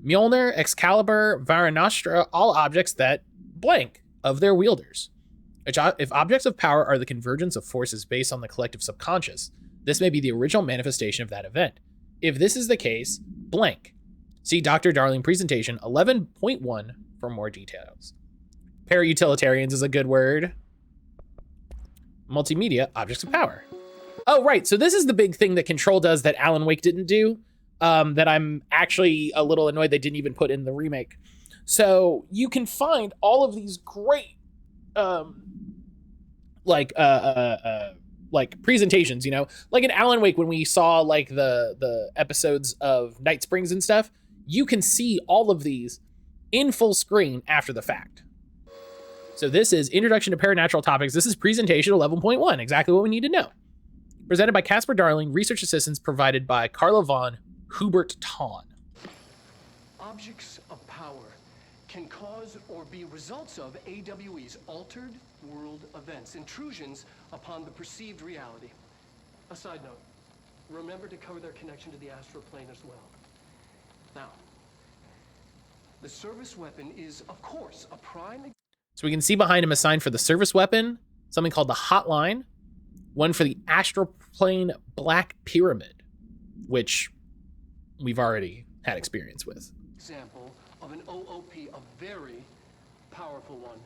Mjolnir, Excalibur, Varanostra, all objects that blank of their wielders. If objects of power are the convergence of forces based on the collective subconscious, this may be the original manifestation of that event. If this is the case, blank. See Dr. Darling presentation 11.1 for more details. Para-utilitarians is a good word. Multimedia, objects of power. Oh, right. So this is the big thing that Control does that Alan Wake didn't do, that I'm actually a little annoyed they didn't even put in the remake. So you can find all of these great, like presentations, like in Alan Wake when we saw like the episodes of Night Springs and stuff. You can see all of these in full screen after the fact. So this is Introduction to Paranatural Topics. This is presentation 11.1, exactly what we need to know. Presented by Casper Darling, research assistance provided by Carla von Hubert Ton. Objects of power can cause or be results of AWE's altered world events, intrusions upon the perceived reality. A side note, remember to cover their connection to the astral plane as well. Now, the service weapon is, of course, a prime... So we can see behind him a sign for the service weapon, something called the Hotline, one for the astral plane Black Pyramid, which we've already had experience with. Example of an OOP, a very powerful one.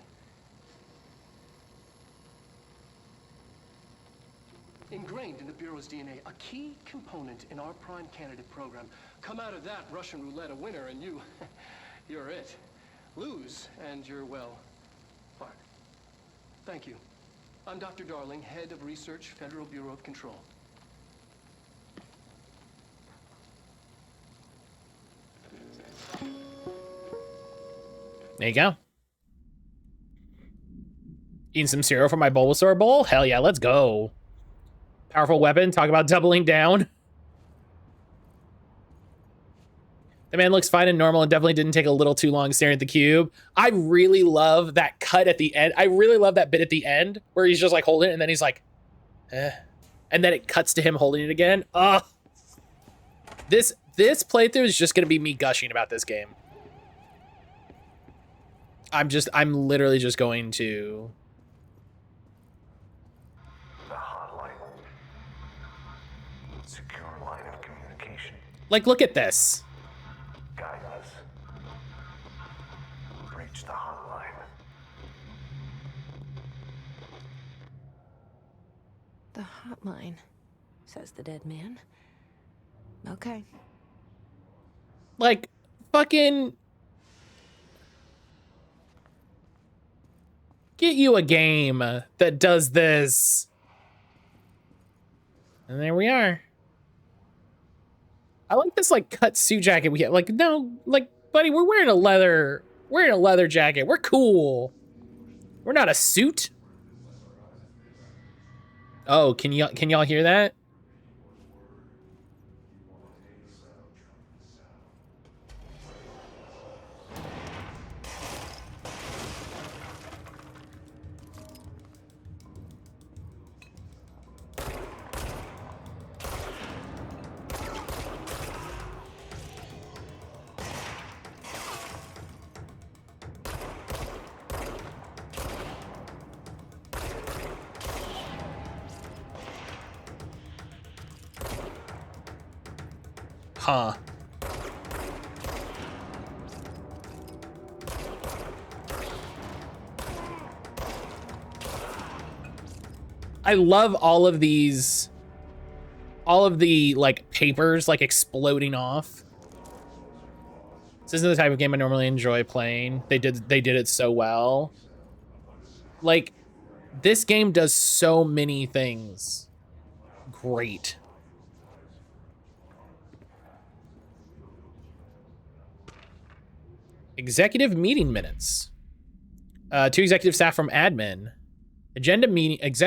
Ingrained in the Bureau's DNA, a key component in our prime candidate program. Come out of that Russian roulette a winner and you're it. Lose and you're, well, fired. Thank you. I'm Dr. Darling, Head of Research, Federal Bureau of Control. There you go. Eating some cereal for my Bulbasaur bowl? Hell yeah, let's go. Powerful weapon, talk about doubling down. The man looks fine and normal and definitely didn't take a little too long staring at the cube. I really love that cut at the end. I really love that bit at the end where he's just like holding it and then he's like, eh. And then it cuts to him holding it again. Ugh. This playthrough is just gonna be me gushing about this game. I'm literally just going to... The hotline. Secure line of communication. Like, look at this. Guide us. Reach the hotline. The hotline, says the dead man. Okay. Like, fucking... Get you a game that does this. And there we are. I like this like cut suit jacket we have. Like, no, like, buddy, we're wearing a leather jacket. We're cool. We're not a suit. Oh, can y'all hear that? Huh. I love all of these, all of the like papers like exploding off. This isn't the type of game I normally enjoy playing. They did it so well. Like, this game does so many things great. Executive meeting minutes. 2 executive staff from admin. Agenda meetings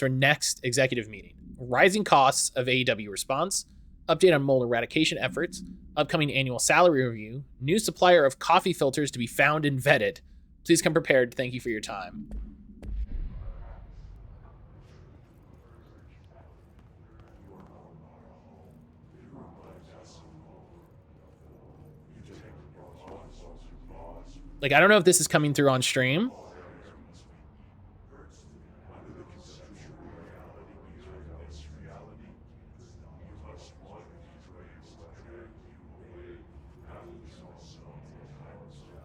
for next executive meeting. Rising costs of AEW response. Update on mold eradication efforts. Upcoming annual salary review. New supplier of coffee filters to be found and vetted. Please come prepared. Thank you for your time. Like, I don't know if this is coming through on stream.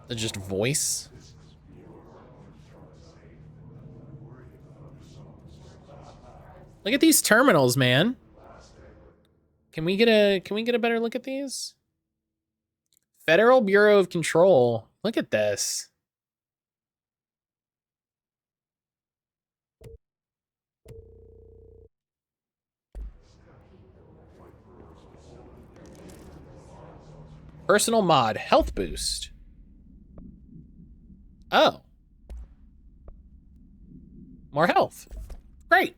Just voice. Look at these terminals, man. Can we get a better look at these? Federal Bureau of Control. Look at this. Personal mod, health boost. Oh. More health. Great.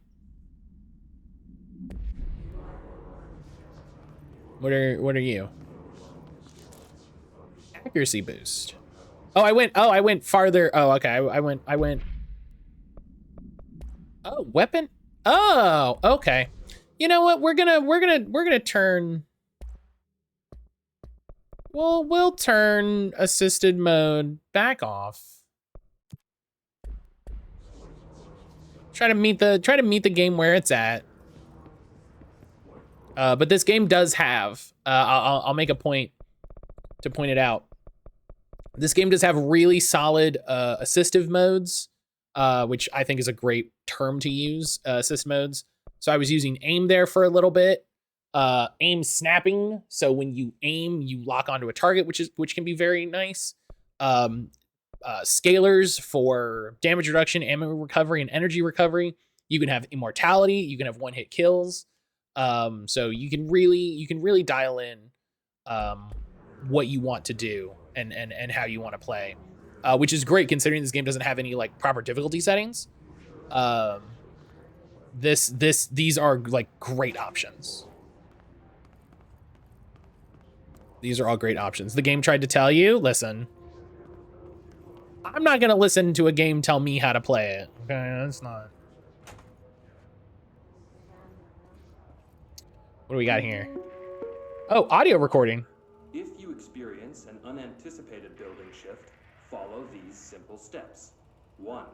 What are you? Accuracy boost. Oh, I went farther. Oh, okay. I went Oh, weapon? Oh, okay. You know what? We're gonna turn. Well, we'll turn assisted mode back off. Try to meet the game where it's at. But this game does have. I'll make a point to point it out. This game does have really solid assistive modes, which I think is a great term to use. Assist modes. So I was using aim there for a little bit. Aim snapping, so when you aim you lock onto a target, which can be very nice. Scalers for damage reduction, ammo recovery, and energy recovery. You can have immortality, you can have one-hit kills. So you can really dial in what you want to do and how you want to play, which is great considering this game doesn't have any like proper difficulty settings. These are like great options. These are all great options. The game tried to tell you, listen, I'm not going to listen to a game tell me how to play it. Okay, that's not. What do we got here? Oh, audio recording. If you experience an unanticipated building shift, follow these simple steps. 1.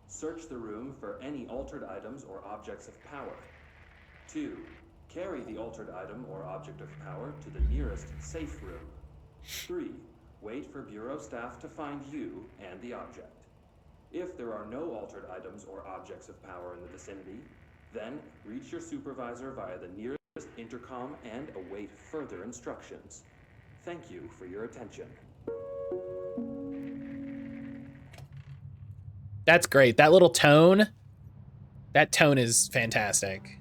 Search the room for any altered items or objects of power. 2. Carry the altered item or object of power to the nearest safe room. 3. Wait for Bureau staff to find you and the object. If there are no altered items or objects of power in the vicinity, then reach your supervisor via the nearest intercom and await further instructions. Thank you for your attention. That's great. That little tone, that tone is fantastic.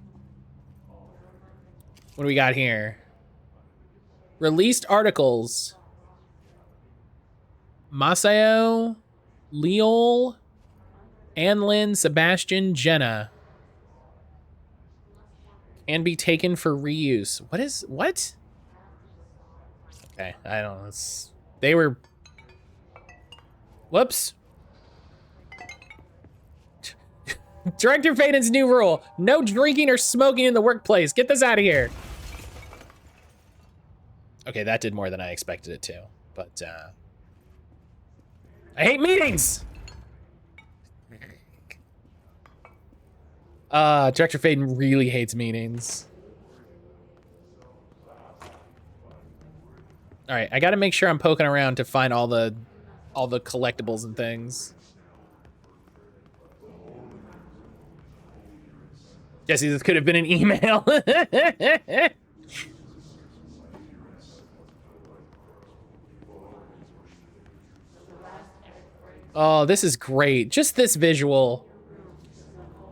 What do we got here? Released articles. Masayo, Leol, Anlin, Sebastian, Jenna. Can be taken for reuse. What? Okay, I don't know. They were... Whoops. Director Faden's new rule. No drinking or smoking in the workplace. Get this out of here. Okay, that did more than I expected it to. But, I hate meetings! Director Faden really hates meetings. Alright, I gotta make sure I'm poking around to find all the collectibles and things. Jesse, this could have been an email. Oh, this is great. Just this visual.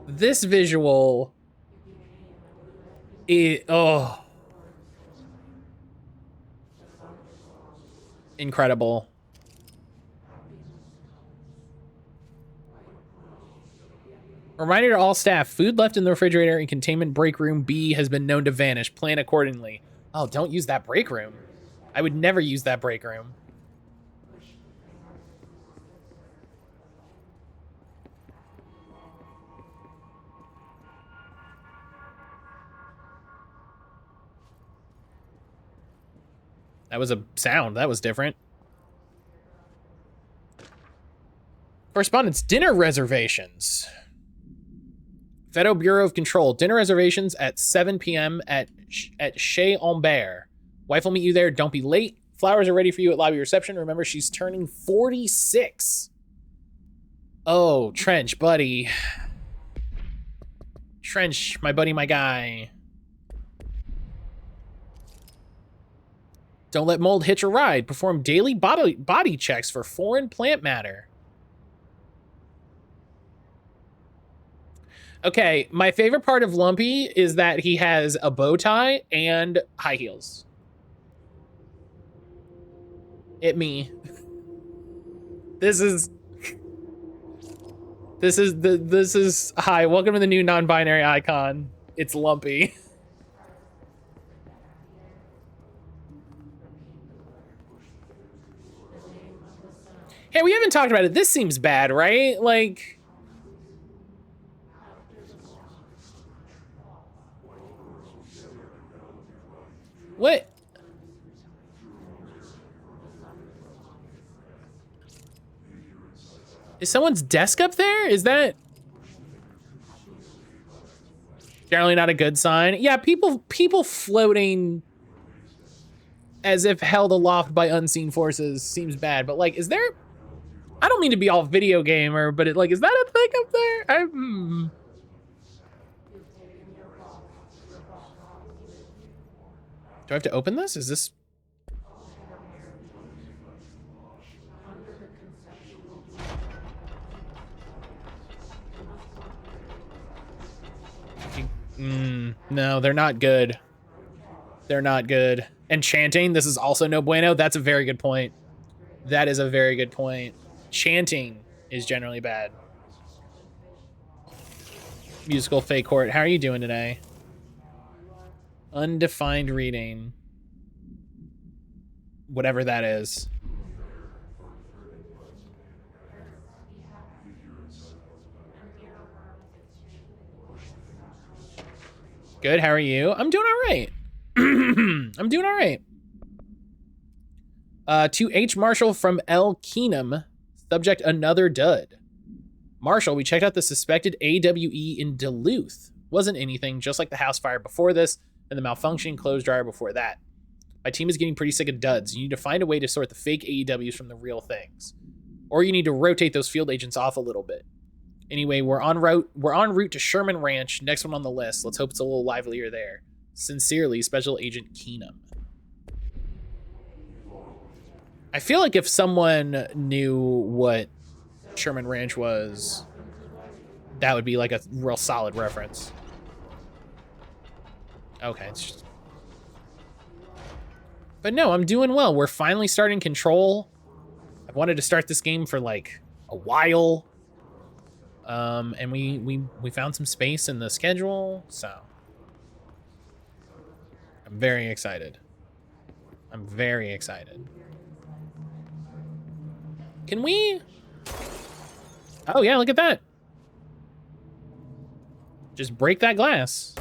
This visual. Oh. Incredible. Reminder to all staff, food left in the refrigerator in containment break room B has been known to vanish. Plan accordingly. Oh, don't use that break room. I would never use that break room. That was a sound. That was different. Correspondence, dinner reservations. Federal Bureau of Control, dinner reservations at 7 p.m. at Chez Humbert. Wife will meet you there. Don't be late. Flowers are ready for you at lobby reception. Remember, she's turning 46. Oh, Trench, buddy. Trench, my buddy, my guy. Don't let mold hitch a ride. Perform daily body checks for foreign plant matter. Okay, my favorite part of Lumpy is that he has a bow tie and high heels. Me. This is hi, welcome to the new non-binary icon. It's Lumpy. Hey, we haven't talked about it. This seems bad, right? Like, what? Is someone's desk up there? Is that generally not a good sign? Yeah, people floating as if held aloft by unseen forces seems bad, but like, is there? I don't mean to be all video gamer, but is that a thing up there? Do I have to open this? Is this? No, they're not good. They're not good. Enchanting, this is also no bueno. That's a very good point. That is a very good point. Chanting is generally bad. Musical fake court. How are you doing today? Undefined reading. Whatever that is. Good, how are you? I'm doing all right. I'm doing all right. To H. Marshall from L. Keenum. Subject, another dud. Marshall, we checked out the suspected AWE in Duluth. Wasn't anything, just like the house fire before this and the malfunctioning clothes dryer before that. My team is getting pretty sick of duds. You need to find a way to sort the fake AEWs from the real things. Or you need to rotate those field agents off a little bit. Anyway, we're en route to Sherman Ranch, next one on the list. Let's hope it's a little livelier there. Sincerely, Special Agent Keenum. I feel like if someone knew what Sherman Ranch was, that would be like a real solid reference. Okay, it's just... But no, I'm doing well. We're finally starting Control. I've wanted to start this game for like a while. And we found some space in the schedule, so I'm very excited. I'm very excited. Can we? Oh yeah, look at that. Just break that glass.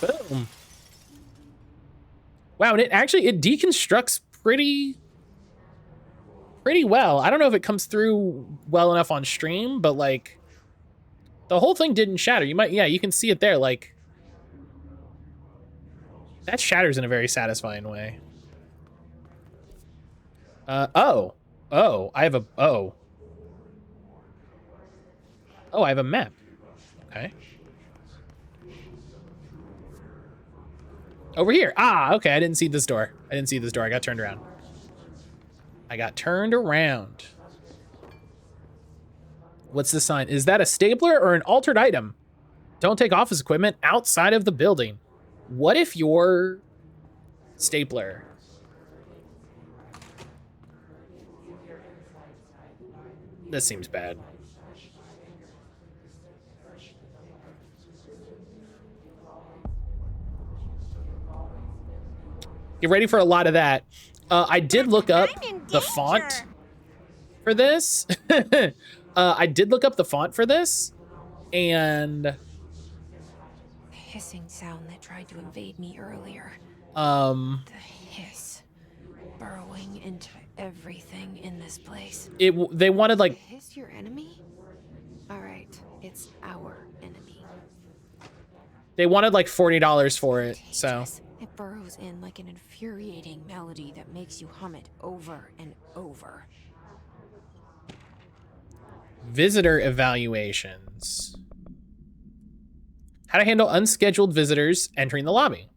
Boom. Wow, and it deconstructs pretty well. I don't know if it comes through well enough on stream, but like the whole thing didn't shatter. You can see it there, like that shatters in a very satisfying way. I have a map. Okay. Over here. Ah, okay, I didn't see this door. I got turned around. What's the sign? Is that a stapler or an altered item? Don't take office equipment outside of the building. What if your stapler? This seems bad. Get ready for a lot of that. I did look up the font for this. I did look up the font for this, and The hissing sound that tried to invade me earlier. The hiss burrowing into everything in this place. they wanted like Hiss your enemy? All right, it's our enemy. they wanted like $40 for it, so. Contagious. It burrows in like an infuriating melody that makes you hum it over and over. Visitor evaluations. How to handle unscheduled visitors entering the lobby.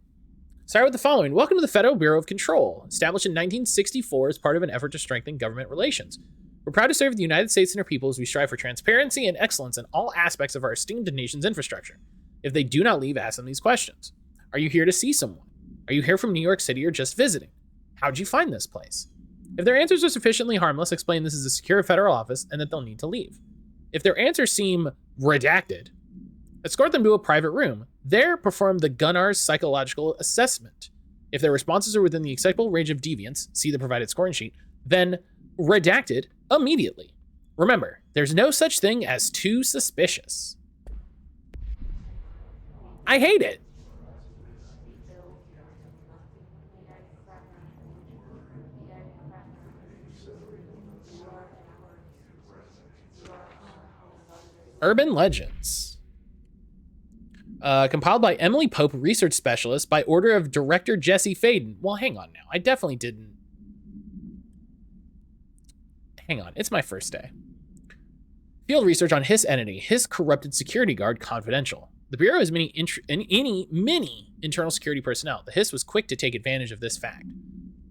Start with the following. Welcome to the Federal Bureau of Control, established in 1964 as part of an effort to strengthen government relations. We're proud to serve the United States and our people as we strive for transparency and excellence in all aspects of our esteemed nation's infrastructure. If they do not leave, ask them these questions. Are you here to see someone? Are you here from New York City or just visiting? How'd you find this place? If their answers are sufficiently harmless, explain this is a secure federal office and that they'll need to leave. If their answers seem redacted, escort them to a private room. There, perform the Gunnar's psychological assessment. If their responses are within the acceptable range of deviance, see the provided scoring sheet, then redacted immediately. Remember, there's no such thing as too suspicious. I hate it. Urban Legends. Compiled by Emily Pope, research specialist, by order of director Jesse Faden. Well, hang on now. I definitely didn't. Hang on. It's my first day. Field research on Hiss entity, Hiss corrupted security guard, confidential. The Bureau has many internal security personnel. The Hiss was quick to take advantage of this fact.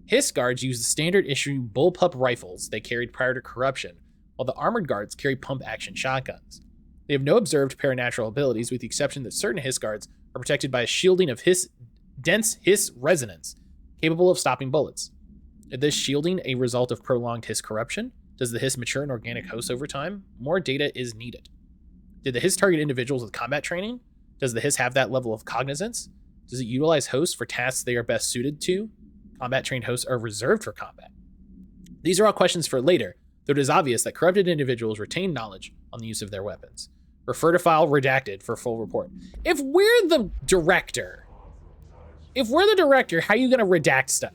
Hiss guards use the standard issue bullpup rifles they carried prior to corruption, while the armored guards carry pump-action shotguns. They have no observed paranatural abilities, with the exception that certain Hiss guards are protected by a shielding of dense Hiss resonance, capable of stopping bullets. Is this shielding a result of prolonged Hiss corruption? Does the Hiss mature in organic hosts over time? More data is needed. Did the Hiss target individuals with combat training? Does the Hiss have that level of cognizance? Does it utilize hosts for tasks they are best suited to? Combat-trained hosts are reserved for combat. These are all questions for later, though it is obvious that corrupted individuals retain knowledge on the use of their weapons. Refer to file redacted for full report. If we're the director, how are you going to redact stuff?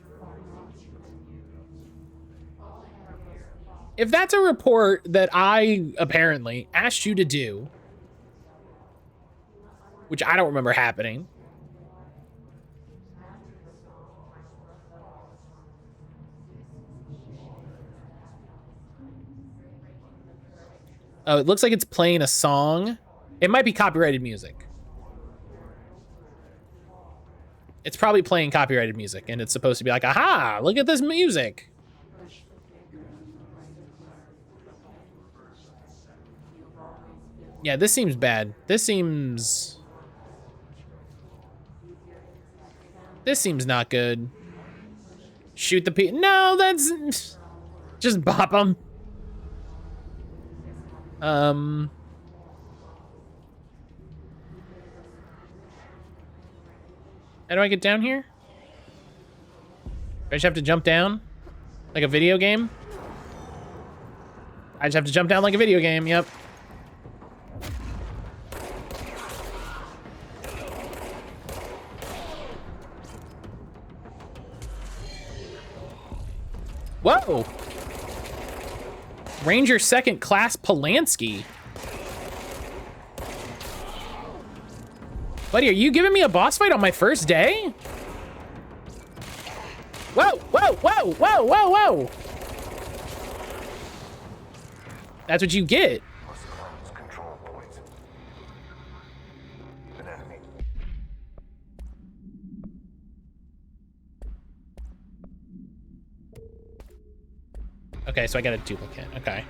If that's a report that I apparently asked you to do, which I don't remember happening, oh, it looks like it's playing a song. It might be copyrighted music. It's probably playing copyrighted music, and it's supposed to be like, aha, look at this music. Yeah, this seems bad. This seems not good. Shoot the no, that's... Just bop them. How do I get down here? I just have to jump down? Like a video game? I just have to jump down like a video game, yep. Whoa! Ranger Second Class Polanski. Buddy, are you giving me a boss fight on my first day? Whoa, whoa, whoa, whoa, whoa, whoa! That's what you get. Control point. An enemy. Okay, so I got a duplicate. Okay.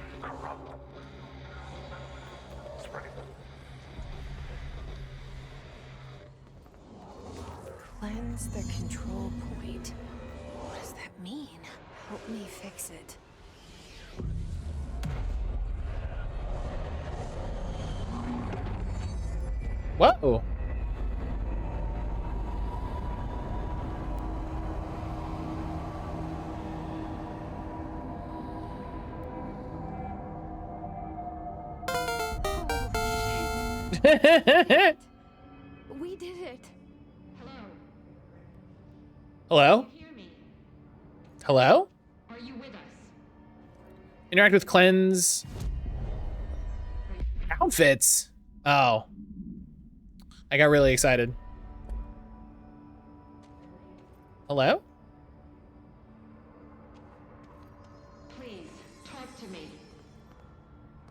Cleanse the control point. What does that mean? Help me fix it. Whoa. We did it. Hello? Hear me? Hello? Are you with us? Interact with cleanse. Outfits. Oh. I got really excited. Hello? Please, talk to me.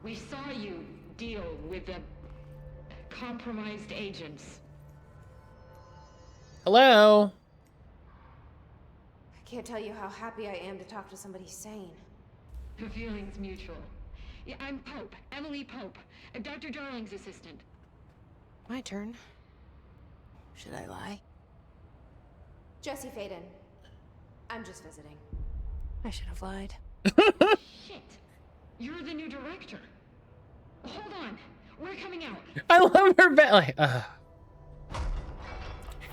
We saw you deal with the compromised agents. Hello? can't tell you how happy I am to talk to somebody sane. The feeling's mutual. Yeah, I'm Pope, Emily Pope, Dr. Darling's assistant. My turn. Should I lie? Jesse Faden. I'm just visiting. I should have lied. Shit. You're the new director. Hold on. We're coming out. I love her like,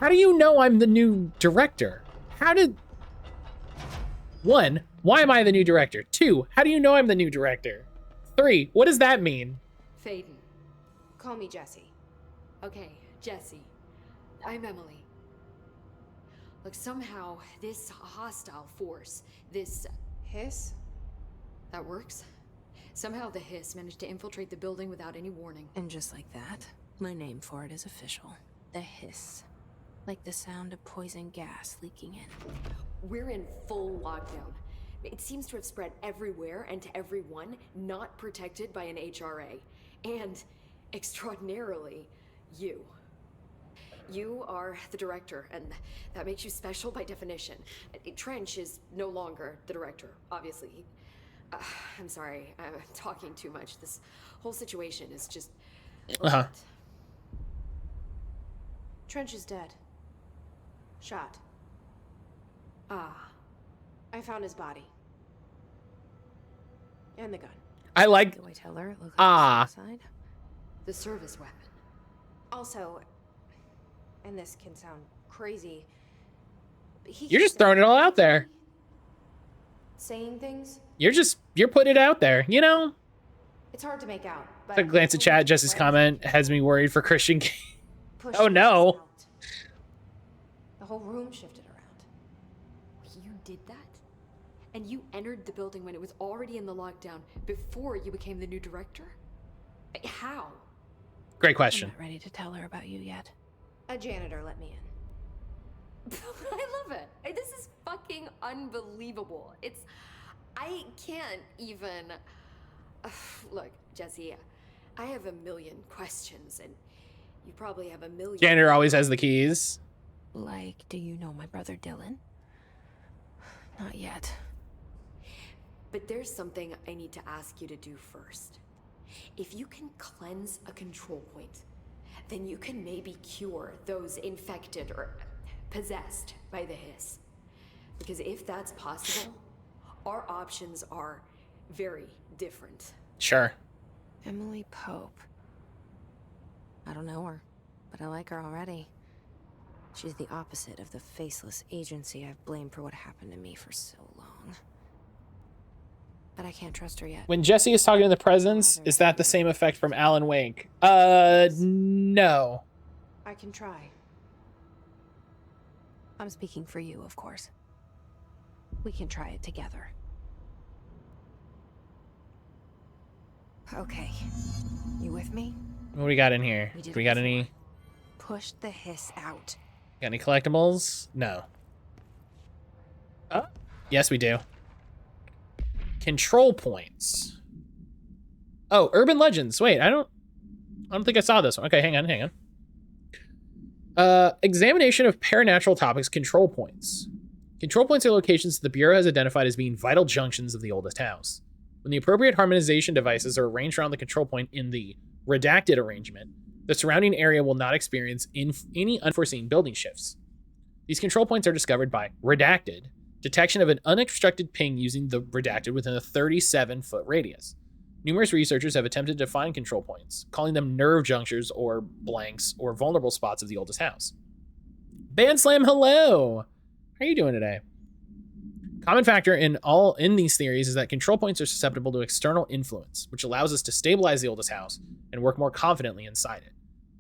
how do you know I'm the new director? How did... 1, why am I the new director? 2, how do you know I'm the new director? 3, what does that mean? Faden. Call me Jesse. Okay, Jesse. I'm Emily. Look, somehow this hostile force, this Hiss? that works. Somehow the hiss managed to infiltrate the building without any warning. And just like that, my name for it is official. The hiss. Like the sound of poison gas leaking in. We're in full lockdown. It seems to have spread everywhere and to everyone not protected by an HRA. And, extraordinarily, you. You are the director, and that makes you special by definition. Trench is no longer the director, obviously. I'm sorry, I'm talking too much. This whole situation is just... Trench is dead. Shot. Ah. I found his body. And the gun. I like... Do I tell her it looked Ah. like suicide? The service weapon. Also, and this can sound crazy, but You're just throwing it all out there. Saying things, You're putting it out there, you know? it's hard to make out. But It's a glance at chat. Jesse's comment has me worried for Christian. Pushed Oh, no. us out. The whole room shifted around. You did that? And you entered the building when it was already in the lockdown before you became the new director? How? Great I'm question. not ready to tell her about you yet. A janitor let me in. I love it. This is fucking unbelievable. I can't even... Look, Jesse, I have a million questions, and you probably have a million... Janitor always has the keys. Like, do you know my brother Dylan? Not yet. But there's something I need to ask you to do first. If you can cleanse a control point, then you can maybe cure those infected or possessed by the hiss. Because if that's possible, our options are very different. Sure. Emily Pope. I don't know her, but I like her already. She's the opposite of the faceless agency I've blamed for what happened to me for so long. But I can't trust her yet. When Jesse is talking to the presence, is that the same effect from Alan Wake? No. I can try. I'm speaking for you, of course. We can try it together. Okay. You with me? What do we got in here? We did Do we it got any? Push the hiss out. Got any collectibles? No. Yes, we do. Control points. Oh, urban legends. Wait, I don't think I saw this one. Okay, hang on. Examination of paranatural topics control points. Control points are locations that the Bureau has identified as being vital junctions of the oldest house. When the appropriate harmonization devices are arranged around the control point in the redacted arrangement, the surrounding area will not experience any unforeseen building shifts. These control points are discovered by redacted, detection of an unobstructed ping using the redacted within a 37-foot radius. Numerous researchers have attempted to find control points, calling them nerve junctures or blanks or vulnerable spots of the oldest house. Bandslam, hello! How are you doing today? Common factor in these theories is that control points are susceptible to external influence, which allows us to stabilize the oldest house and work more confidently inside it.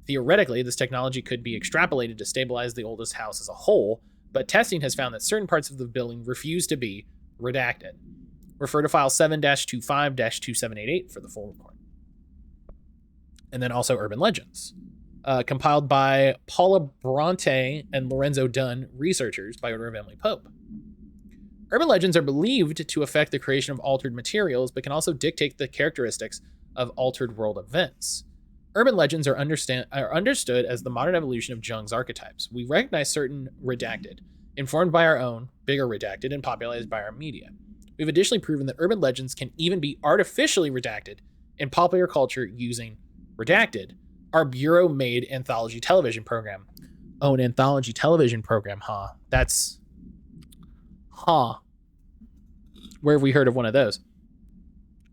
Theoretically, this technology could be extrapolated to stabilize the oldest house as a whole, but testing has found that certain parts of the building refuse to be redacted. Refer to file 7-25-2788 for the full report. And then also Urban Legends, compiled by Paula Bronte and Lorenzo Dunn, researchers by order of Emily Pope. Urban legends are believed to affect the creation of altered materials, but can also dictate the characteristics of altered world events. Urban legends are understood as the modern evolution of Jung's archetypes. We recognize certain redacted, informed by our own, bigger redacted, and popularized by our media. We've additionally proven that urban legends can even be artificially redacted in popular culture using Redacted, our Bureau-made anthology television program. Oh, an anthology television program, huh? That's... Huh. Where have we heard of one of those?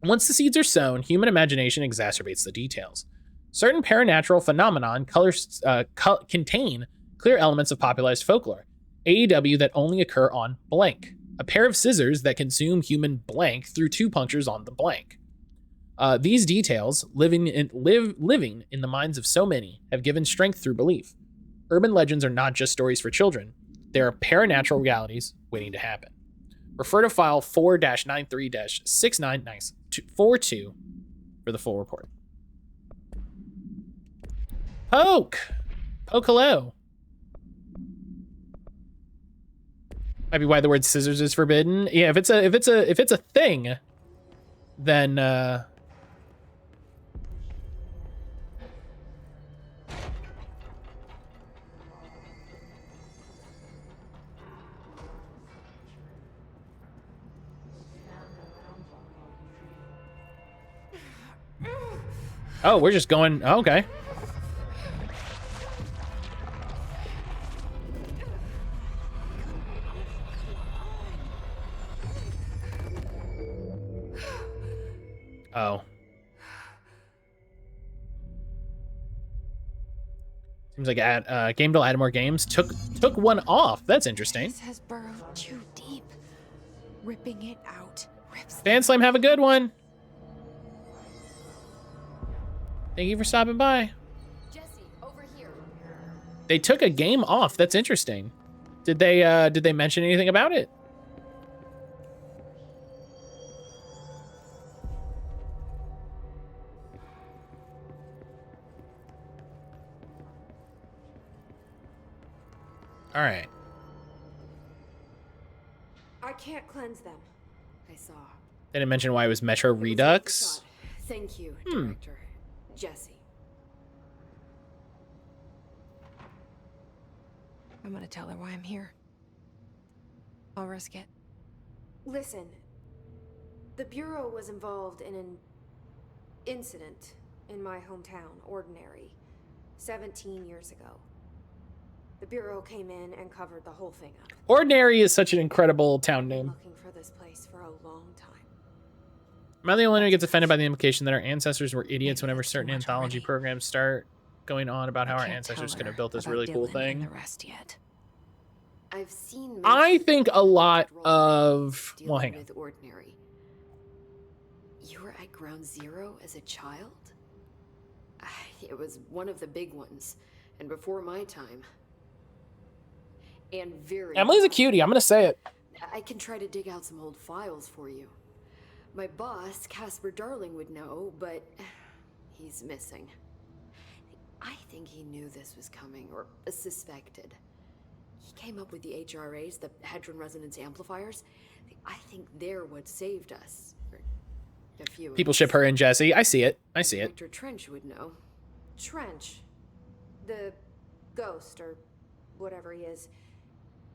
Once the seeds are sown, human imagination exacerbates the details. Certain paranatural phenomenon contain clear elements of popularized folklore, AEW that only occur on blank. A pair of scissors that consume human blank through 2 punctures on the blank. These details, living in the minds of so many, have given strength through belief. Urban legends are not just stories for children. They are paranatural realities waiting to happen. Refer to file 4-93-6942 for the full report. Poke, hello. Might be why the word scissors is forbidden. Yeah, if it's a thing, then oh, we're just going, okay. Oh. Seems like Gamedale added more games. Took one off. That's interesting. This has burrowed too deep. Ripping it out. Fanslam, have a good one. Thank you for stopping by. Jesse, over here. They took a game off. That's interesting. Did they mention anything about it? All right. I can't cleanse them. I saw. They didn't mention why it was Metro Redux. Thank you, Director. Jesse. I'm gonna tell her why I'm here. I'll risk it. Listen, the Bureau was involved in an incident in my hometown, Ordinary, 17 years ago. The Bureau came in and covered the whole thing up. Ordinary is such an incredible town name. Looking for this place for a long time. Am I the only one who gets offended by the implication that our ancestors were idiots whenever certain anthology programs start going on about how our ancestors could have built this really cool thing? The rest yet. I've seen. I think a lot of. Well, hang on. Ordinary. You were at Ground Zero as a child? It was one of the big ones, and before my time. And very. Emily's a cutie. I'm gonna say it. I can try to dig out some old files for you. My boss, Casper Darling, would know, but he's missing. I think he knew this was coming, or suspected. He came up with the HRAs, the Hadron Resonance Amplifiers. I think they're what saved us. Or a few. People ship her and Jesse. I see it. I see it. Dr. Trench would know. Trench. The ghost, or whatever he is.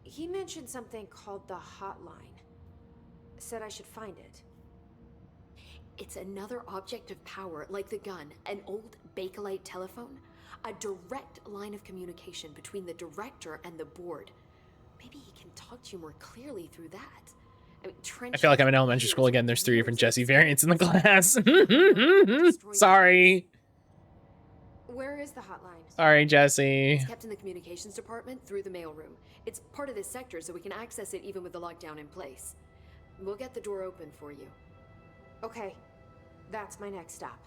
He mentioned something called the hotline. Said I should find it. It's another object of power, like the gun, an old Bakelite telephone. A direct line of communication between the director and the board. Maybe he can talk to you more clearly through that. I mean, Trench, I feel like I'm in elementary school again. There's 3 different Jesse variants in the class. Sorry. Where is the hotline? Sorry, Jesse. It's kept in the communications department through the mailroom. It's part of this sector, so we can access it even with the lockdown in place. We'll get the door open for you. Okay, that's my next stop.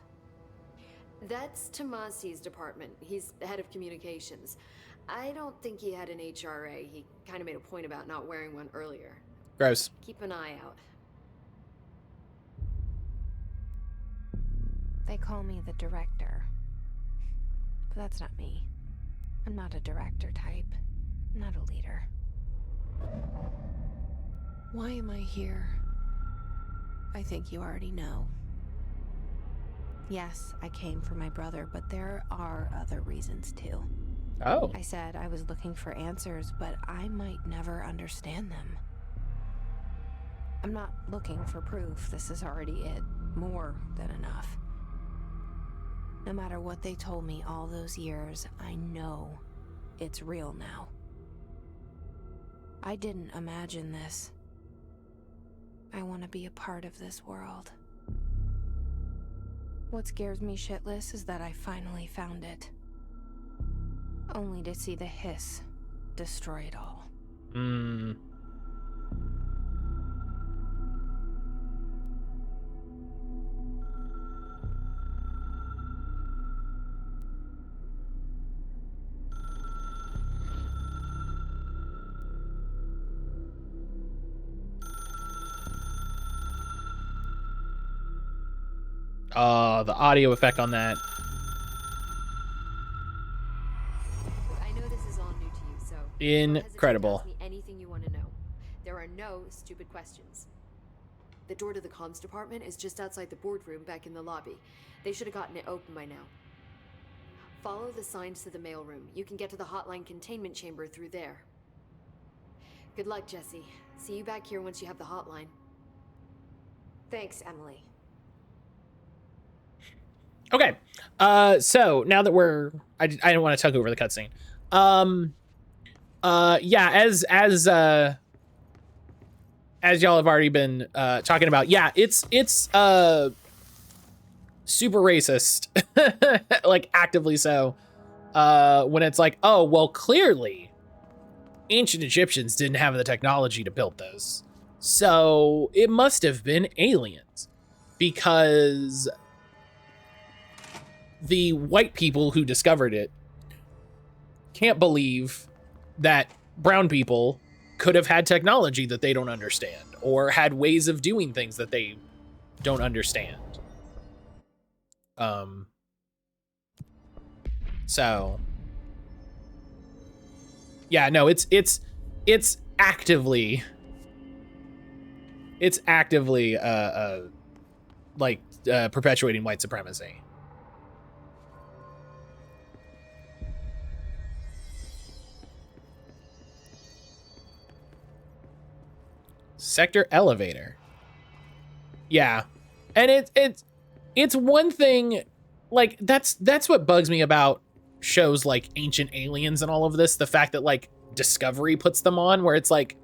That's Tomasi's department. He's head of communications. I don't think he had an HRA. He kind of made a point about not wearing one earlier. Gross. Keep an eye out. They call me the director. But that's not me. I'm not a director type. I'm not a leader. Why am I here? I think you already know. Yes, I came for my brother, but there are other reasons too. Oh. I said I was looking for answers, but I might never understand them. I'm not looking for proof. This is already it. More than enough. No matter what they told me all those years, I know it's real now. I didn't imagine this. I want to be a part of this world. What scares me shitless is that I finally found it. Only to see the hiss destroy it all. The audio effect on that. I know this is all new to you, so Incredible. Don't hesitate to ask me anything you want to know. There are no stupid questions. The door to the comms department is just outside the boardroom back in the lobby. They should have gotten it open by now. Follow the signs to the mailroom. You can get to the hotline containment chamber through there. Good luck, Jesse. See you back here once you have the hotline. Thanks, Emily. Okay. So now that I don't want to talk over the cutscene. Yeah, as y'all have already been talking about, yeah, it's super racist, like actively so. When it's like, oh well, clearly, ancient Egyptians didn't have the technology to build those, so it must have been aliens, because the white people who discovered it can't believe that brown people could have had technology that they don't understand, or had ways of doing things that they don't understand. So yeah, no, it's actively perpetuating white supremacy. Sector elevator. Yeah. And it's one thing, like, that's what bugs me about shows like Ancient Aliens and all of this, the fact that like Discovery puts them on, where it's like,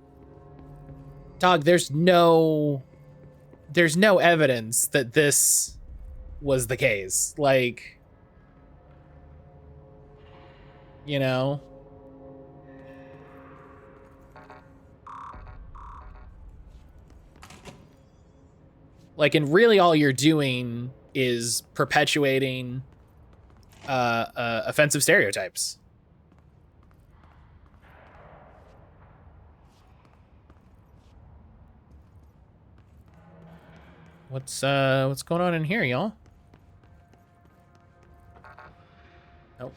dog, there's no evidence that this was the case. Like, you know? Like, and really all you're doing is perpetuating offensive stereotypes. What's going on in here, y'all? Nope.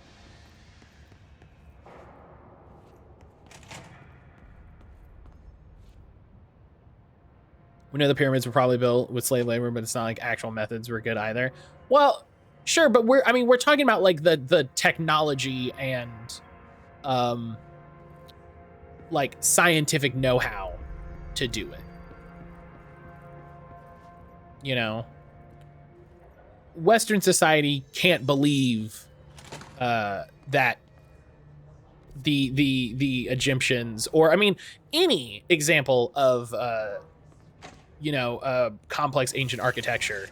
We know the pyramids were probably built with slave labor, but it's not like actual methods were good either. Well, sure, but we're talking about like the technology and like scientific know-how to do it. You know, Western society can't believe that the Egyptians, or I mean any example of complex ancient architecture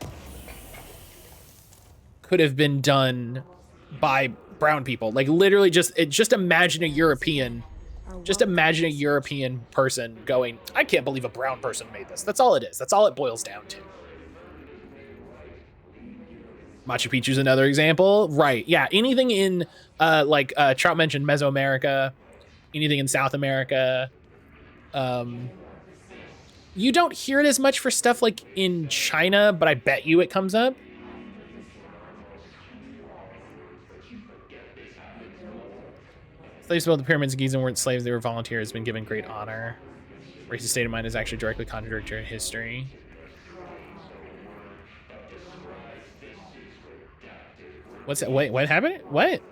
could have been done by brown people. Like, literally just imagine a European person going, I can't believe a brown person made this. That's all it is. That's all it boils down to. Machu Picchu's another example. Right. Yeah. Anything in Trout mentioned Mesoamerica, anything in South America. You don't hear it as much for stuff like in China, but I bet you it comes up. Slaves built the pyramids. Giza weren't slaves; they were volunteers. Been given great honor. Racist state of mind is actually directly contradictory to history. What's that? Wait, what happened? What?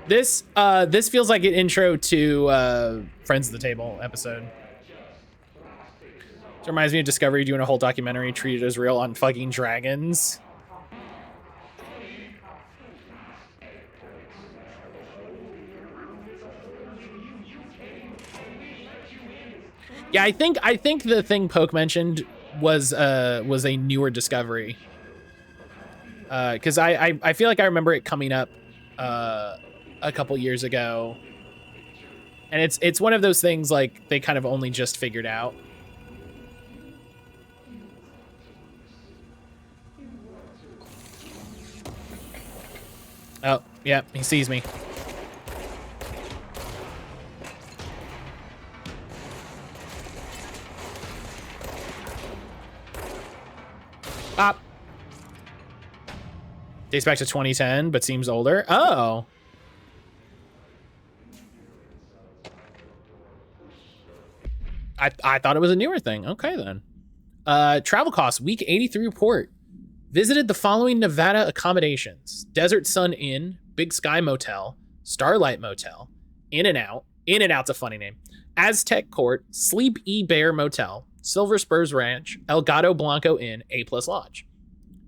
This feels like an intro to Friends at the Table episode. It reminds me of Discovery doing a whole documentary treated as real on fucking dragons. Yeah, I think the thing Poke mentioned was a newer Discovery. Because I feel like I remember it coming up a couple years ago, and it's one of those things like they kind of only just figured out. Oh, yeah, he sees me. Pop. Dates back to 2010, but seems older. Oh. I thought it was a newer thing. Okay, then. Travel costs, week 83 report. Visited the following Nevada accommodations: Desert Sun Inn, Big Sky Motel, Starlight Motel, In and Out. In and Out's a funny name. Aztec Court, Sleep E Bear Motel, Silver Spurs Ranch, El Gato Blanco Inn, A+ Lodge.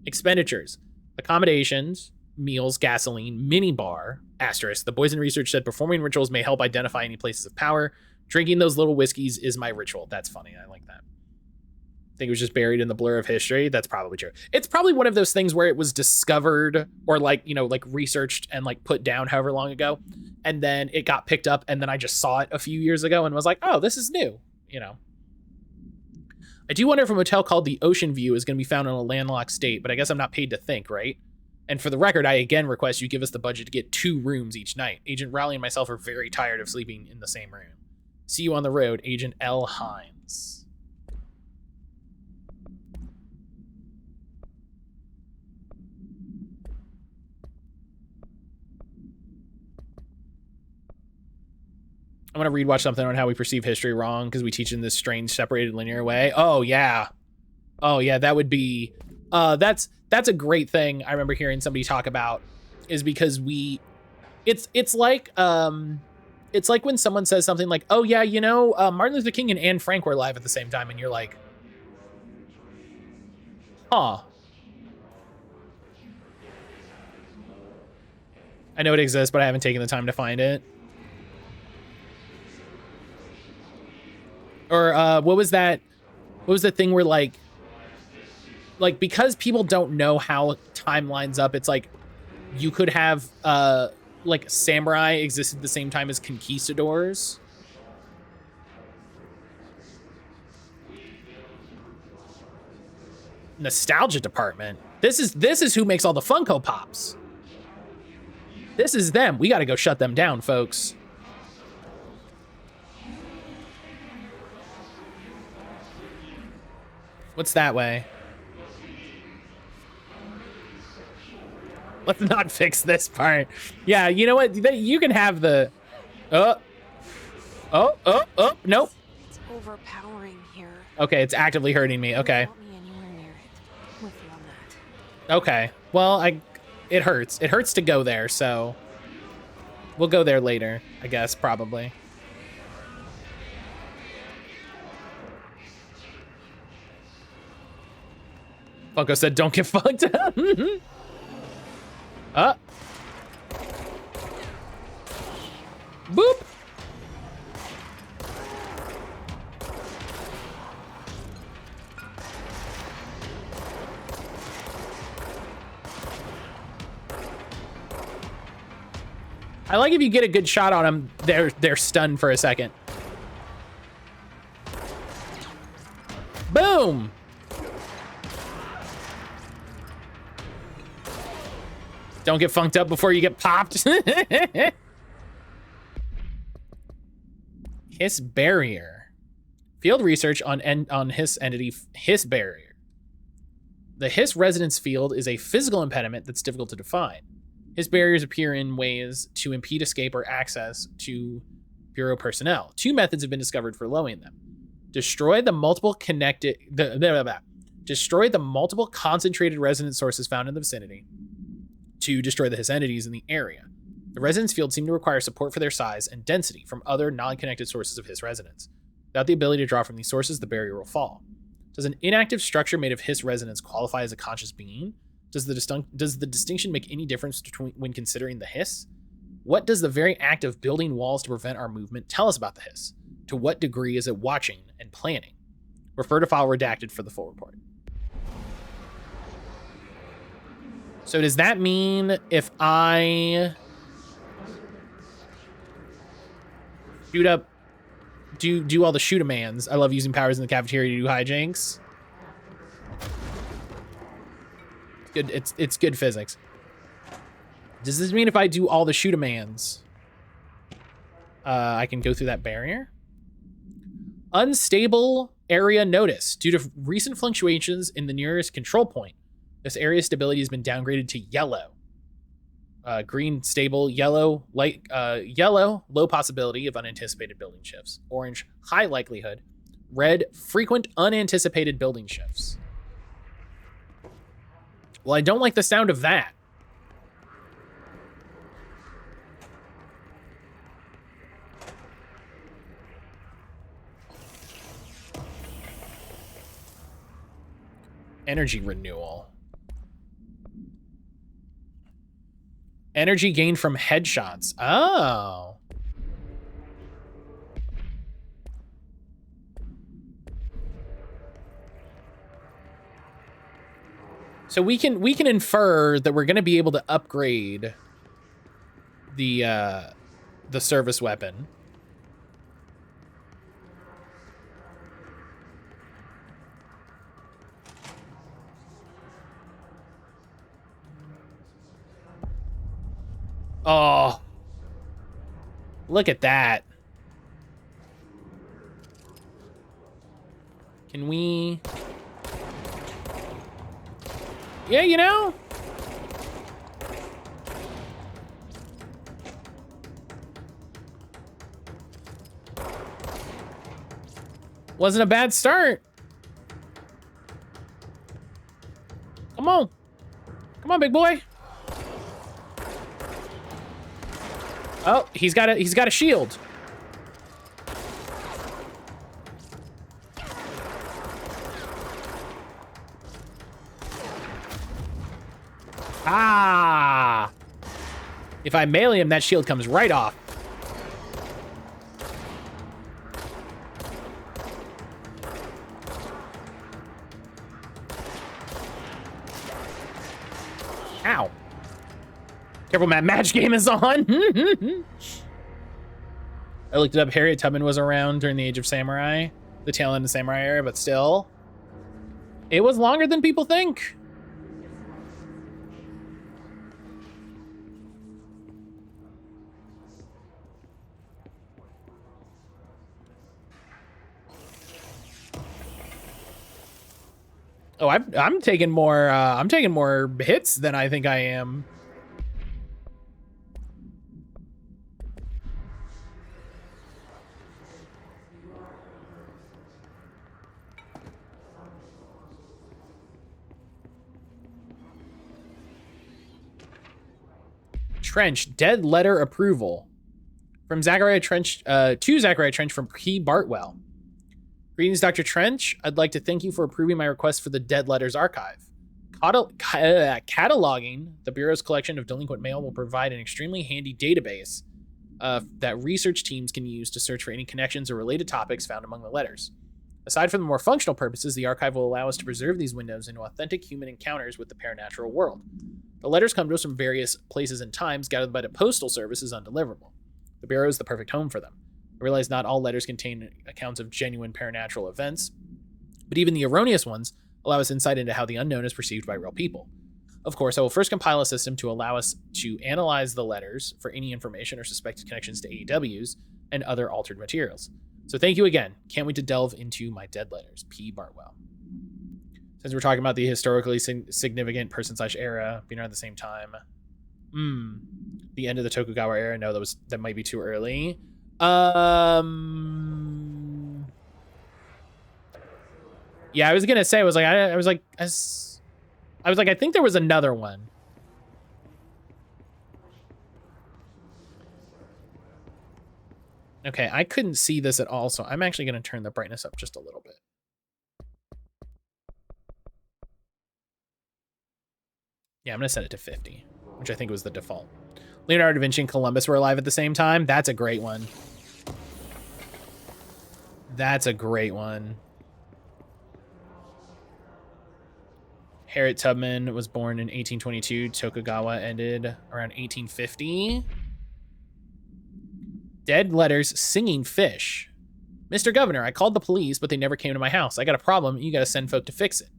Expenditures: accommodations, meals, gasoline, mini bar, asterisk. The Boys in Research said performing rituals may help identify any places of power. Drinking those little whiskeys is my ritual. That's funny. I like that. I think it was just buried in the blur of history. That's probably true. It's probably one of those things where it was discovered or like, you know, like researched and like put down however long ago. And then it got picked up. And then I just saw it a few years ago and was like, oh, this is new. You know, I do wonder if a motel called the Ocean View is going to be found in a landlocked state, but I guess I'm not paid to think, right? And for the record, I again request you give us the budget to get 2 rooms each night. Agent Rowley and myself are very tired of sleeping in the same room. See you on the road, Agent L. Hines. I'm going to rewatch something on how we perceive history wrong because we teach in this strange separated linear way. Oh, yeah. Oh, yeah, that would be... that's a great thing I remember hearing somebody talk about, is because we... It's like when someone says something like, oh, yeah, you know, Martin Luther King and Anne Frank were alive at the same time, and you're like, huh. I know it exists, but I haven't taken the time to find it. Or what was that? What was the thing where like because people don't know how time lines up, it's like you could have like samurai existed at the same time as conquistadors. Nostalgia department. This is who makes all the Funko Pops. This is them. We got to go shut them down, folks. What's that way? Let's not fix this part. Yeah, you know what? You can have the... Oh, nope. It's overpowering here. Okay, it's actively hurting me. Okay. Don't want me anywhere near it. With you on that. Okay. Well, it hurts. It hurts to go there, so... We'll go there later, I guess, probably. Funko said, don't get fucked up. Boop. I like if you get a good shot on them, they're stunned for a second. Boom. Don't get funked up before you get popped. Hiss barrier. Field research on Hiss entity Hiss barrier. The Hiss resonance field is a physical impediment that's difficult to define. Hiss barriers appear in ways to impede escape or access to Bureau personnel. 2 methods have been discovered for lowering them. Destroy the multiple concentrated resonance sources found in the vicinity. To destroy the Hiss entities in the area. The resonance fields seem to require support for their size and density from other non-connected sources of Hiss resonance. Without the ability to draw from these sources, the barrier will fall. Does an inactive structure made of Hiss resonance qualify as a conscious being? Does the distinction make any difference when considering the Hiss? What does the very act of building walls to prevent our movement tell us about the Hiss? To what degree is it watching and planning? Refer to file redacted for the full report. So does that mean if I shoot up, do all the shoot-a-mans? I love using powers in the cafeteria to do hijinks. Good, it's good physics. Does this mean if I do all the shoot-a-mans, I can go through that barrier? Unstable area notice. Due to recent fluctuations in the nearest control point, this area stability has been downgraded to yellow. Green, stable. Yellow, light. Yellow, low possibility of unanticipated building shifts. Orange, high likelihood. Red, frequent unanticipated building shifts. Well, I don't like the sound of that. Energy renewal. Energy gained from headshots. Oh. So we can infer that we're going to be able to upgrade the service weapon. Oh, look at that. Can we? Yeah, you know? Wasn't a bad start. Come on. Come on, big boy. Oh, he's got a shield. Ah! If I melee him, that shield comes right off. Ow. Careful, Matt. Match game is on. I looked it up. Harriet Tubman was around during the Age of Samurai, the tail end of Samurai era, but still, it was longer than people think. Oh, I'm taking more hits than I think I am. Trench, dead letter approval. From Zachariah Trench, to Zachariah Trench from P. Bartwell. Greetings, Dr. Trench. I'd like to thank you for approving my request for the Dead Letters Archive. Cataloging the Bureau's collection of delinquent mail will provide an extremely handy database that research teams can use to search for any connections or related topics found among the letters. Aside from the more functional purposes, the archive will allow us to preserve these windows into authentic human encounters with the paranatural world. The letters come to us from various places and times, gathered by the Postal Service as undeliverable. The Bureau is the perfect home for them. I realize not all letters contain accounts of genuine paranatural events, but even the erroneous ones allow us insight into how the unknown is perceived by real people. Of course, I will first compile a system to allow us to analyze the letters for any information or suspected connections to AEWs and other altered materials. So thank you again. Can't wait to delve into my dead letters. P. Bartwell. Since we're talking about the historically significant person/era being around the same time. The end of the Tokugawa era. No, that might be too early. Yeah, I was gonna say, I was like, I think there was another one. Okay, I couldn't see this at all, so I'm actually going to turn the brightness up just a little bit. Yeah, I'm going to set it to 50, which I think was the default. Leonardo da Vinci and Columbus were alive at the same time. That's a great one. That's a great one. Harriet Tubman was born in 1822. Tokugawa ended around 1850. Dead letters, singing fish. Mr. Governor, I called the police, but they never came to my house. I got a problem, and you got to send folk to fix it.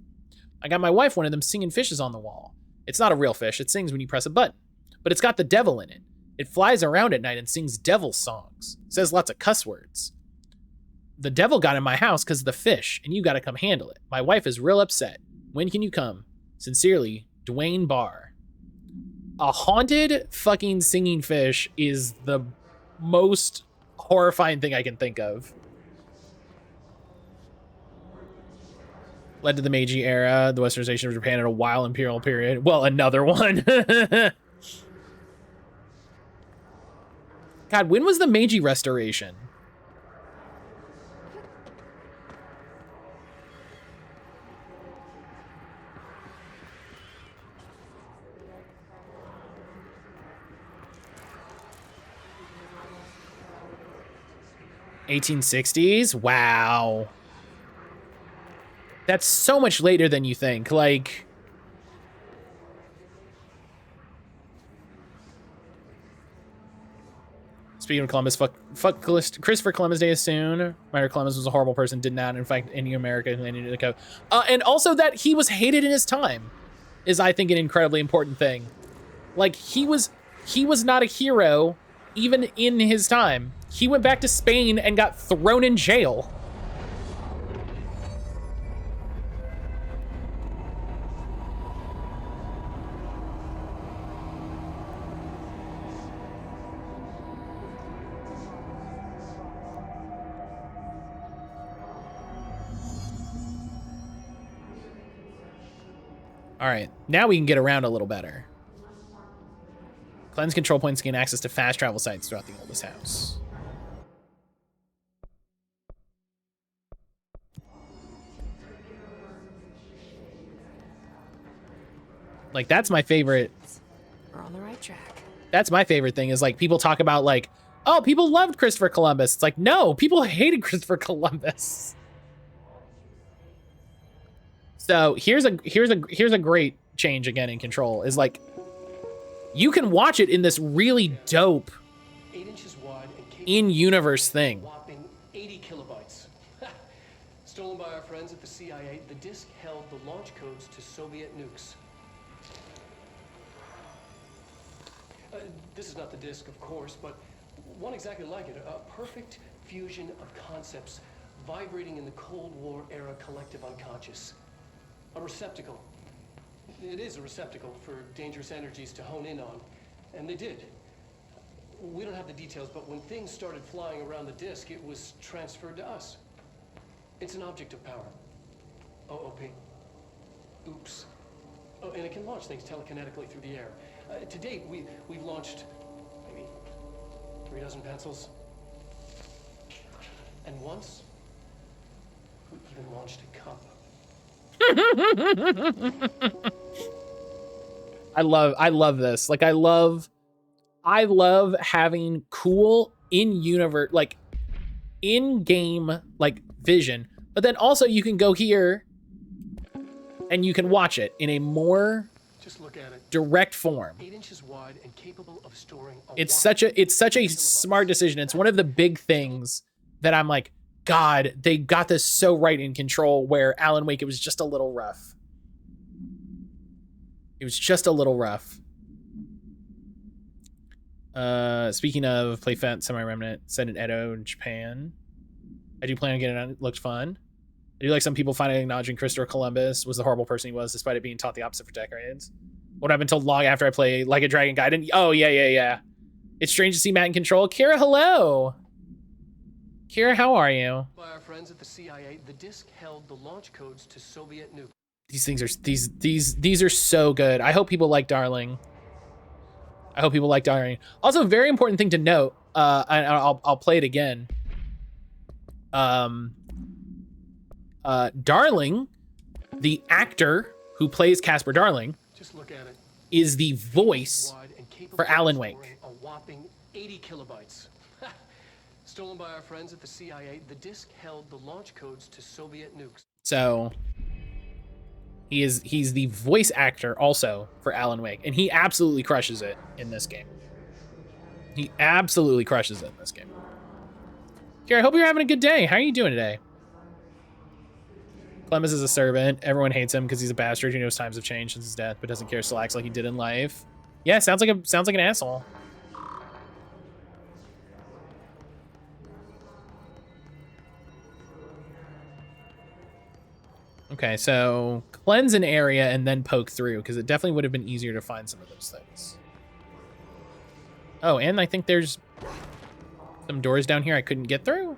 I got my wife one of them singing fishes on the wall. It's not a real fish. It sings when you press a button. But it's got the devil in it. It flies around at night and sings devil songs. Says lots of cuss words. The devil got in my house because of the fish, and you got to come handle it. My wife is real upset. When can you come? Sincerely, Dwayne Barr. A haunted fucking singing fish is the most horrifying thing I can think of. Led to the Meiji era, the westernization of Japan, at a wild imperial period. Well, another one. God, when was the Meiji Restoration? (1860s) Wow. That's so much later than you think. Like, speaking of Columbus, fuck Christopher Columbus Day is soon. Myra Columbus was a horrible person, did not, in fact, any America landed in the coast. And also that he was hated in his time is, I think, an incredibly important thing. Like, he was not a hero even in his time. He went back to Spain and got thrown in jail. All right, now we can get around a little better. Cleanse control points gain access to fast travel sites throughout the oldest house. Like, that's my favorite. We're on the right track. That's my favorite thing is, like, people talk about, like, oh, people loved Christopher Columbus. It's like, no, people hated Christopher Columbus. So here's a great change again in control is, like, you can watch it in this really dope 8 inches wide and in-universe thing. Whopping 80 kilobytes. Stolen by our friends at the CIA, the disk held the launch codes to Soviet nukes. This is not the disk, of course, but one exactly like it. A perfect fusion of concepts vibrating in the Cold War era collective unconscious. A receptacle. It is a receptacle for dangerous energies to hone in on. And they did. We don't have the details, but when things started flying around the disk, it was transferred to us. It's an object of power. OOP. Oops. Oh, and it can launch things telekinetically through the air. To date, we've launched maybe 3 dozen pencils. And once, we even launched a cup. I love this. Like, I love having cool in-universe, like, in-game, like, vision. But then also you can go here and you can watch it in a more Just look at it. direct form. 8 inches wide and capable of storing It's such a smart decision. It's one of the big things that I'm like, God, they got this so right in Control, where Alan Wake, it was just a little rough. It was just a little rough. Speaking of play Fat Semi-Remnant, set in Edo in Japan. I do plan on getting it on. It looked fun. I do like some people finally acknowledging Christopher Columbus was the horrible person he was, despite it being taught the opposite for decades. What I've been told long after I play Like a Dragon Gaiden. Oh, yeah. It's strange to see Matt in Control. Kira, hello. Kira, how are you? By our friends at the CIA, the disk held the launch codes to Soviet nukes. These things are these are so good. I hope people like Darling. Also, a very important thing to note I'll play it again. Darling, the actor who plays Casper Darling, Just look at it. is the voice Wide and capable for Alan of Wake. storing a whopping 80 kilobytes. Stolen by our friends at the CIA, the disk held the launch codes to Soviet nukes. So he's the voice actor also for Alan Wake, and he absolutely crushes it in this game. He absolutely crushes it in this game. Here, I hope you're having a good day. How are you doing today? Clemens is a servant. Everyone hates him because he's a bastard who knows times have changed since his death, but doesn't care slacks like he did in life. Yeah, sounds like an asshole. Okay, so cleanse an area and then poke through, because it definitely would have been easier to find some of those things. Oh, and I think there's some doors down here I couldn't get through.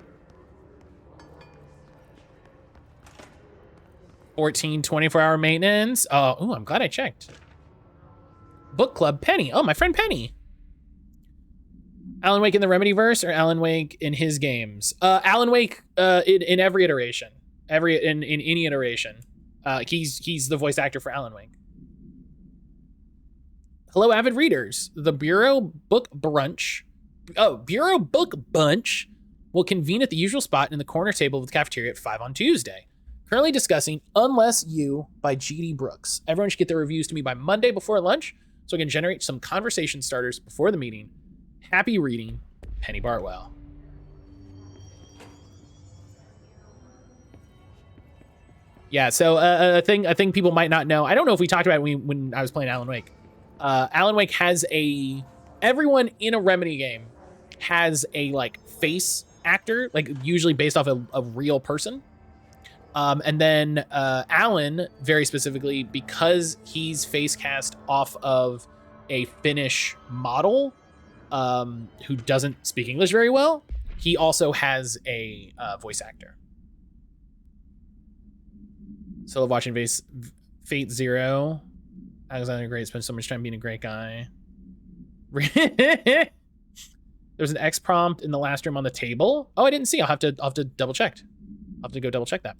14 24-hour maintenance. Oh, I'm glad I checked. Book club, Penny. Oh, my friend Penny. Alan Wake in the Remedyverse or Alan Wake in his games? Alan Wake in every iteration. In any iteration. He's the voice actor for Alan Wake. Hello, avid readers. The Bureau Book Bunch will convene at the usual spot in the corner table of the cafeteria at 5 on Tuesday. Currently discussing Unless You by G.D. Brooks. Everyone should get their reviews to me by Monday before lunch so I can generate some conversation starters before the meeting. Happy reading, Penny Bartwell. Yeah, so a thing people might not know. I don't know if we talked about it when I was playing Alan Wake. Alan Wake has everyone in a Remedy game has a like face actor, like usually based off a real person. And then Alan, very specifically, because he's face cast off of a Finnish model who doesn't speak English very well, he also has a voice actor. Still love watching Fate Zero. Alexander Great spent so much time being a great guy. There's an X prompt in the last room on the table. Oh, I didn't see. I'll have to double check. I'll have to go double check that.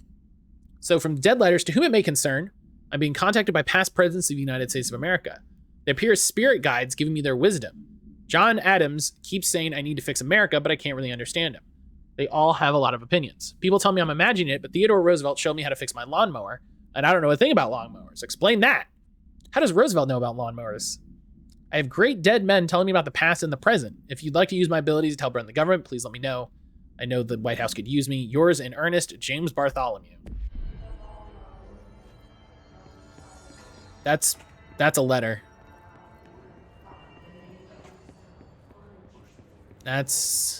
So from Dead Letters, to whom it may concern, I'm being contacted by past presidents of the United States of America. They appear as spirit guides giving me their wisdom. John Adams keeps saying I need to fix America, but I can't really understand him. They all have a lot of opinions. People tell me I'm imagining it, but Theodore Roosevelt showed me how to fix my lawnmower, and I don't know a thing about lawnmowers. Explain that. How does Roosevelt know about lawnmowers? I have great dead men telling me about the past and the present. If you'd like to use my abilities to help run the government, please let me know. I know the White House could use me. Yours in earnest, James Bartholomew. That's a letter. That's...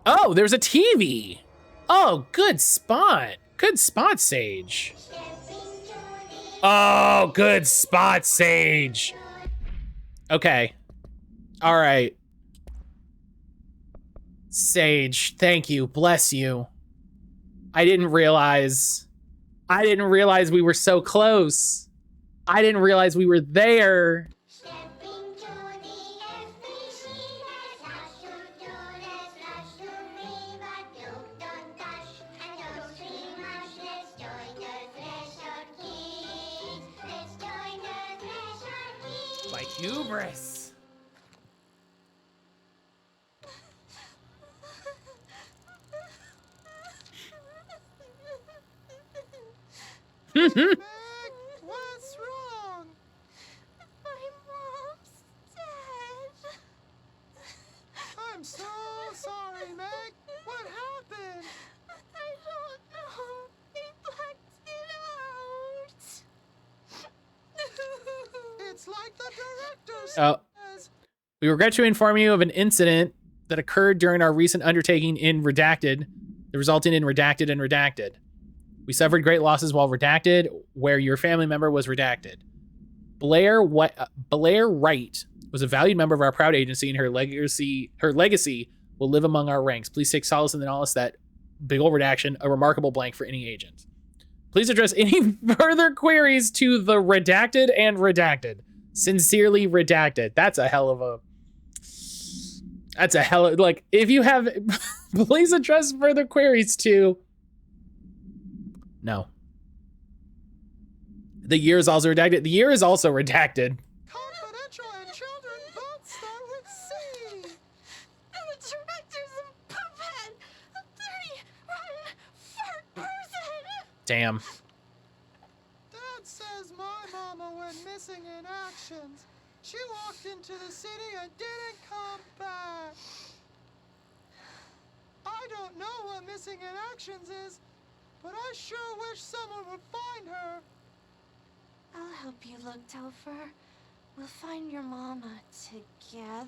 Oh, there's a TV. Oh, good spot. Good spot, Sage. Oh, good spot, Sage. Okay. All right. Sage, thank you. Bless you. I didn't realize we were so close. I didn't realize we were there. My hubris. Meg, what's wrong? My mom's dead. I'm so sorry, Meg. What happened? I don't know. They blacked it out. It's like the director says. We regret to inform you of an incident that occurred during our recent undertaking in Redacted, that resulted in Redacted and Redacted. We suffered great losses while Redacted, where your family member was redacted. Blair Wright was a valued member of our proud agency, and her legacy will live among our ranks. Please take solace in the knowledge that big ol' redaction, a remarkable blank for any agent. Please address any further queries to the Redacted and Redacted. Sincerely redacted. That's a hell of like, if you have, please address further queries to, no. The year is also redacted. The year is also redacted. Confidential and children both start with C. The director's a puppet. A dirty, rotten, fart person. Damn. Dad says my mama went missing in actions. She walked into the city and didn't come back. I don't know what missing in actions is, but I sure wish someone would find her. I'll help you look, Topher. We'll find your mama together.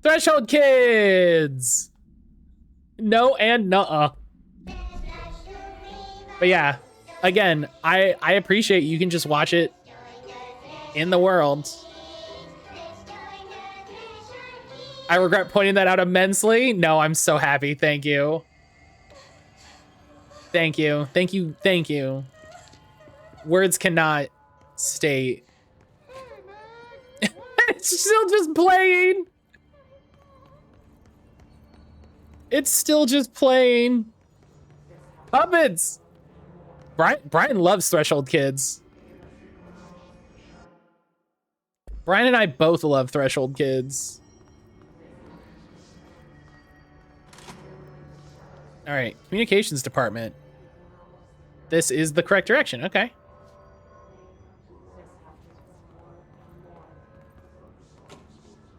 Threshold Kids! No and nuh-uh. But yeah, again, I appreciate you can just watch it in the world. I regret pointing that out immensely. No, I'm so happy. Thank you. Thank you. Thank you. Thank you. Words cannot state. It's still just playing. It's still just playing. Puppets. Brian loves Threshold Kids. Brian and I both love Threshold Kids. All right, communications department. This is the correct direction. Okay.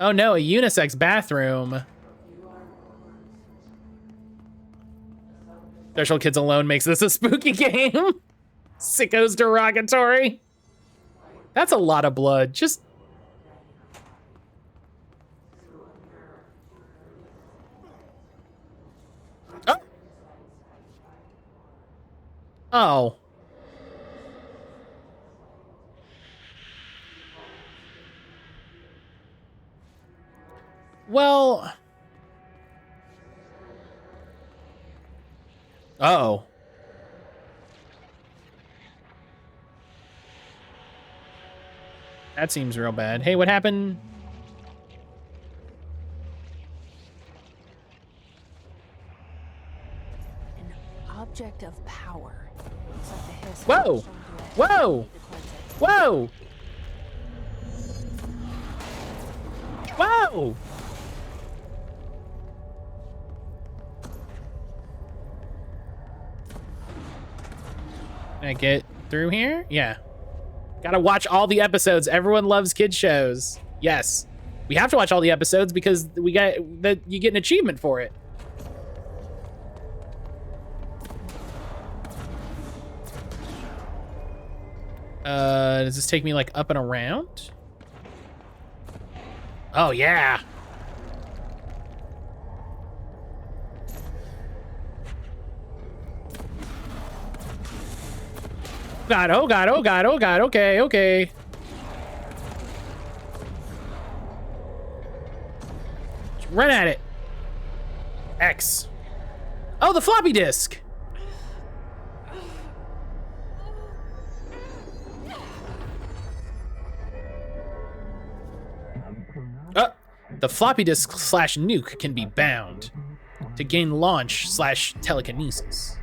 Oh no, a unisex bathroom. Threshold Kids alone makes this a spooky game. Sicko's derogatory. That's a lot of blood. Just. Oh. Oh. Well. Oh. That seems real bad. Hey, what happened? An object of power. It's like the hiss. Whoa! Whoa! Whoa! Whoa! Can I get through here? Yeah. Gotta watch all the episodes. Everyone loves kid shows. Yes. We have to watch all the episodes because we got that you get an achievement for it. Does this take me like up and around? Oh yeah. God, oh God, oh God, oh God, okay, okay. Run at it. X. Oh, the floppy disk. The floppy disk / nuke can be bound to gain launch / telekinesis.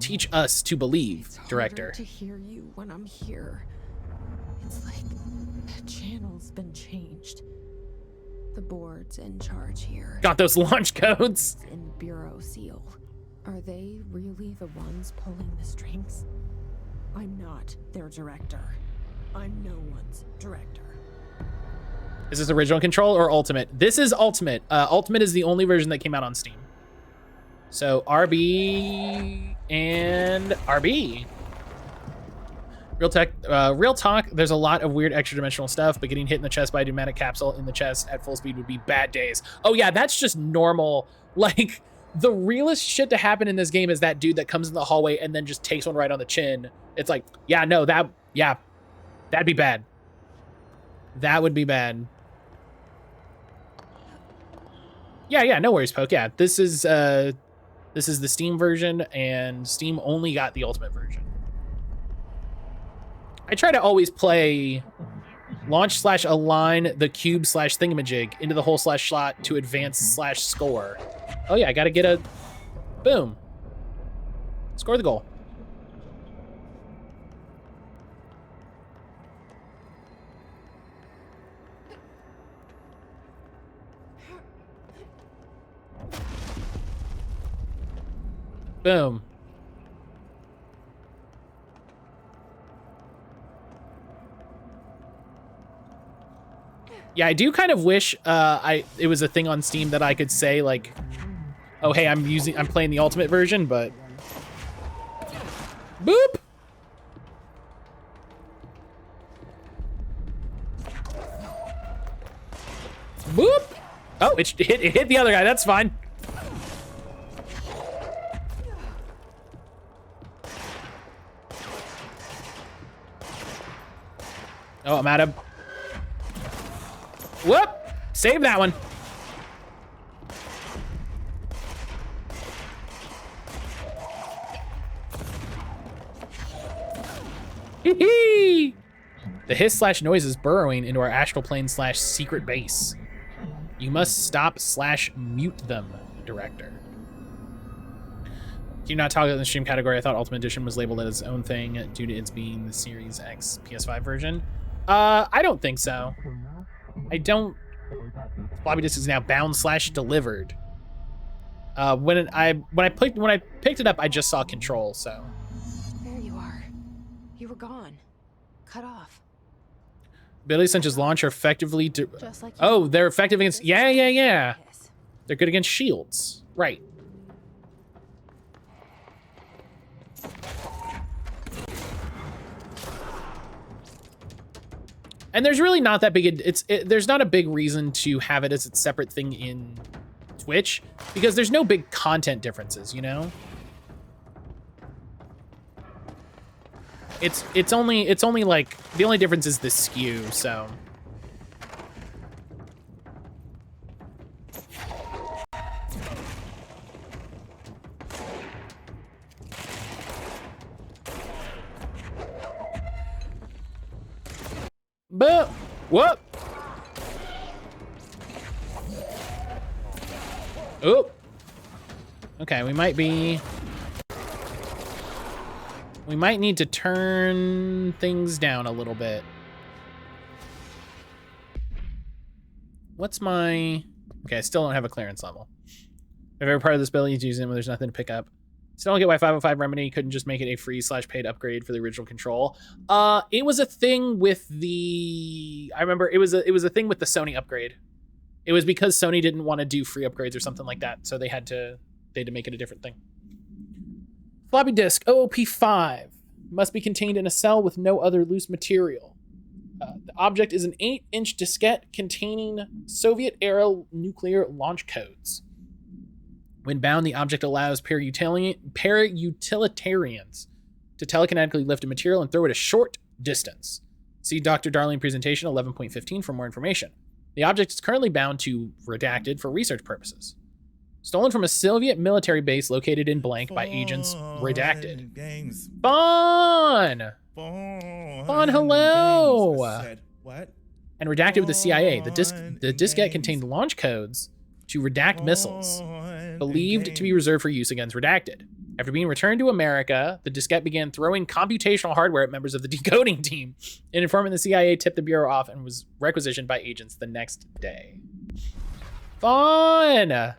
Teach us to believe, director. To hear you when I'm here. It's like the channel's been changed. The board's in charge here. Got those launch codes. In Bureau seal. Are they really the ones pulling the strings? I'm not their director. I'm no one's director. Is this original control or ultimate? This is ultimate. Ultimate is the only version that came out on Steam. So RB and RB. Real talk, there's a lot of weird extra dimensional stuff, but getting hit in the chest by a pneumatic capsule in the chest at full speed would be bad days. Oh yeah, that's just normal. Like, the realest shit to happen in this game is that dude that comes in the hallway and then just takes one right on the chin. It's like, yeah, no, that'd be bad. That would be bad. Yeah, no worries, Poke. Yeah, this is the Steam version, and Steam only got the Ultimate version. I try to always play launch/align the cube/thingamajig into the hole/slot to advance/score. Oh yeah, I gotta get a boom. Score the goal. Boom. Yeah, I do kind of wish it was a thing on Steam that I could say like, oh hey, I'm playing the Ultimate version, but boop. Boop. Oh, it hit the other guy. That's fine. Oh, I'm at him. Whoop! Save that one. Hee-hee! The hiss/noise is burrowing into our astral plane/secret base. You must stop/mute them, director. Can you not talk about the stream category? I thought Ultimate Edition was labeled as its own thing due to its being the Series X PS5 version. I don't think so. I don't. Floppy disk is now bound/delivered. When I picked it up, I just saw Control. So. There you are. You were gone. Cut off. Ability Essentials launch are effectively. Just like Oh, they're effective against. Yeah. They're good against shields. Right. And there's really not that big. There's not a big reason to have it as its separate thing in Twitch because there's no big content differences, you know. It's only like the only difference is the skew. So. But whoop. Oh. Okay, we might need to turn things down a little bit. What's my... Okay, I still don't have a clearance level. If every part of this building is using when there's nothing to pick up. Still don't get why 505 Remedy couldn't just make it a free/paid upgrade for the original Control. It was a thing with the... I remember it was a thing with the Sony upgrade. It was because Sony didn't want to do free upgrades or something like that, so they had to make it a different thing. Floppy disk OOP5 must be contained in a cell with no other loose material. The object is an 8-inch diskette containing Soviet-era nuclear launch codes. When bound, the object allows para-utilitarians to telekinetically lift a material and throw it a short distance. See Dr. Darling presentation 11.15 for more information. The object is currently bound to redacted for research purposes. Stolen from a Soviet military base located in blank by agents redacted. Games. Fun, hello. What? And redacted with the CIA. The diskette contained launch codes to redact missiles, believed to be reserved for use against redacted. After being returned to America, the diskette began throwing computational hardware at members of the decoding team. An informant in the CIA tipped the Bureau off and was requisitioned by agents the next day. Fun,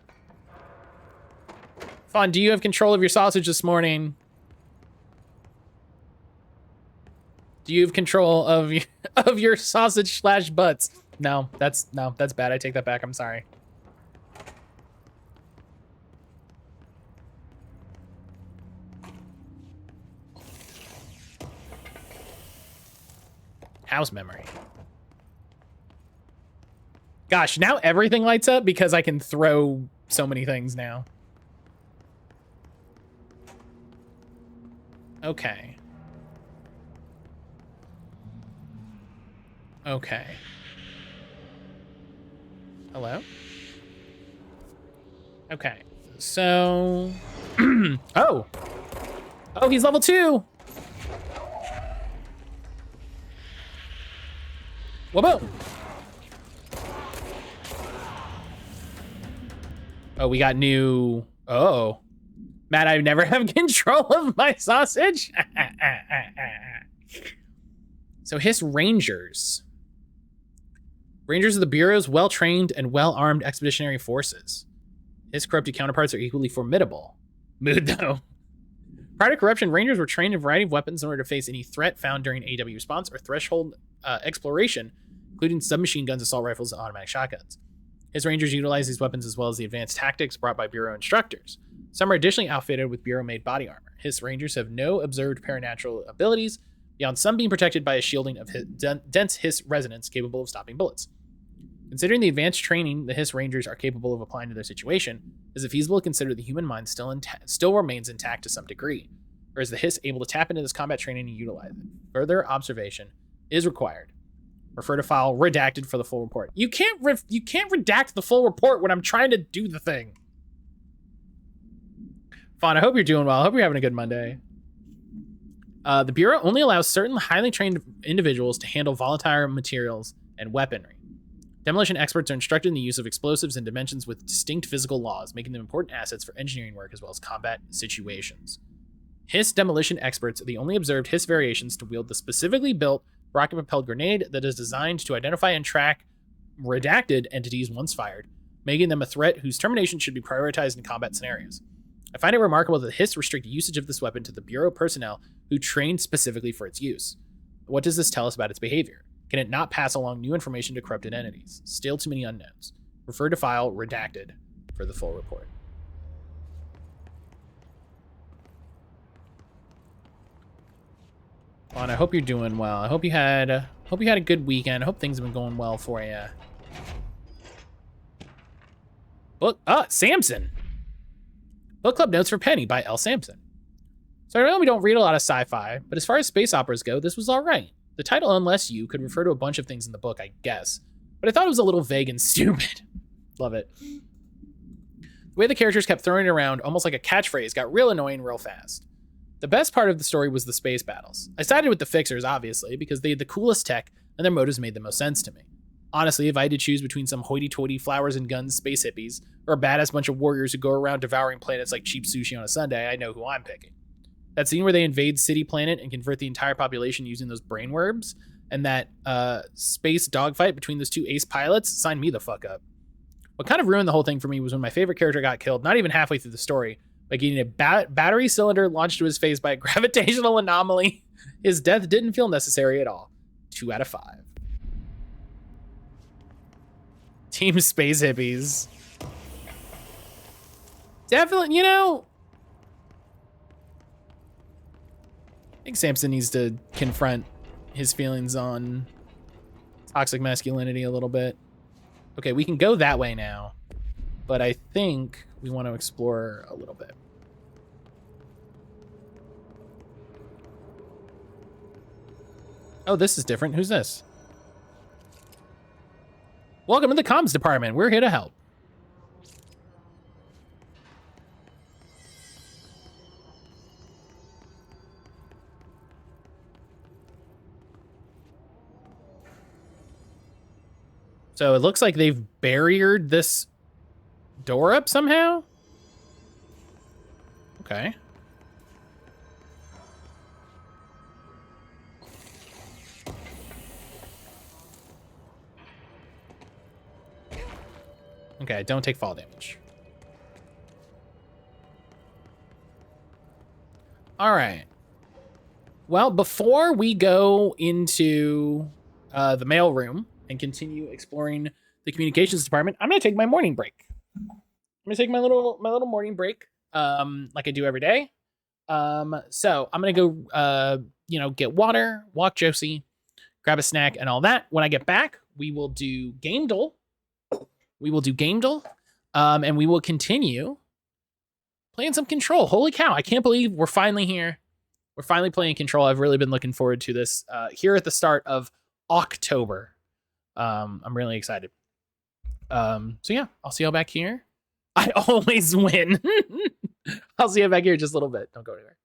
do you have control of your sausage this morning? Do you have control of your sausage/butts? No, that's bad. I take that back. I'm sorry. House memory. Gosh, now everything lights up because I can throw so many things now. Okay. Okay. Hello? Okay, so... Oh! Oh, he's level 2! Whoa! Oh, we got new... Oh. Matt, I never have control of my sausage. So his Rangers. Rangers are the Bureau's well-trained and well-armed expeditionary forces. His corrupted counterparts are equally formidable. Mood, though. Prior to corruption, Rangers were trained in a variety of weapons in order to face any threat found during AW response or threshold exploration, including submachine guns, assault rifles, and automatic shotguns. His Rangers utilize these weapons as well as the advanced tactics brought by Bureau instructors. Some are additionally outfitted with Bureau-made body armor. His Rangers have no observed paranatural abilities, beyond some being protected by a shielding of dense Hiss resonance capable of stopping bullets. Considering the advanced training the Hiss Rangers are capable of applying to their situation, is it feasible to consider the human mind still remains intact to some degree? Or is the Hiss able to tap into this combat training and utilize it? Further observation is required. Refer to file redacted for the full report. You can't redact the full report when I'm trying to do the thing. Fawn, I hope you're doing well. I hope you're having a good Monday. The Bureau only allows certain highly trained individuals to handle volatile materials and weaponry. Demolition experts are instructed in the use of explosives in dimensions with distinct physical laws, making them important assets for engineering work as well as combat situations. Hiss demolition experts are the only observed Hiss variations to wield the specifically built rocket-propelled grenade that is designed to identify and track redacted entities once fired, making them a threat whose termination should be prioritized in combat scenarios. I find it remarkable that Hiss restrict usage of this weapon to the Bureau personnel who trained specifically for its use. What does this tell us about its behavior? Can it not pass along new information to corrupted entities? Still too many unknowns. Refer to file redacted for the full report. Juan, I hope you're doing well. I hope you had a good weekend. I hope things have been going well for you. Samson. Book Club Notes for Penny by L. Sampson. So I know we don't read a lot of sci-fi, but as far as space operas go, this was all right. The title, Unless You, could refer to a bunch of things in the book, I guess, but I thought it was a little vague and stupid. Love it. The way the characters kept throwing it around, almost like a catchphrase, got real annoying real fast. The best part of the story was the space battles. I sided with the Fixers, obviously, because they had the coolest tech, and their motives made the most sense to me. Honestly, if I had to choose between some hoity-toity flowers and guns space hippies, or a badass bunch of warriors who go around devouring planets like cheap sushi on a Sunday, I know who I'm picking. That scene where they invade City Planet and convert the entire population using those brainworms, and that space dogfight between those two ace pilots signed me the fuck up. What kind of ruined the whole thing for me was when my favorite character got killed, not even halfway through the story, by getting a battery cylinder launched to his face by a gravitational anomaly. His death didn't feel necessary at all. 2 out of 5. Team Space Hippies. Definitely, you know, I think Samson needs to confront his feelings on toxic masculinity a little bit. Okay, we can go that way now, but I think we want to explore a little bit. Oh, this is different. Who's this? Welcome to the comms department. We're here to help. So it looks like they've barriered this door up somehow. Okay. Okay, don't take fall damage. All right. Well, before we go into the mail room and continue exploring the communications department, I'm gonna take my morning break. I'm gonna take my little morning break, like I do every day. So I'm gonna go, get water, walk Josie, grab a snack, and all that. When I get back, we will do Game Duel. And we will continue playing some Control. Holy cow! I can't believe we're finally here. We're finally playing Control. I've really been looking forward to this here at the start of October. I'm really excited. So yeah, I'll see y'all back here. I always win. I'll see you back here in just a little bit. Don't go anywhere.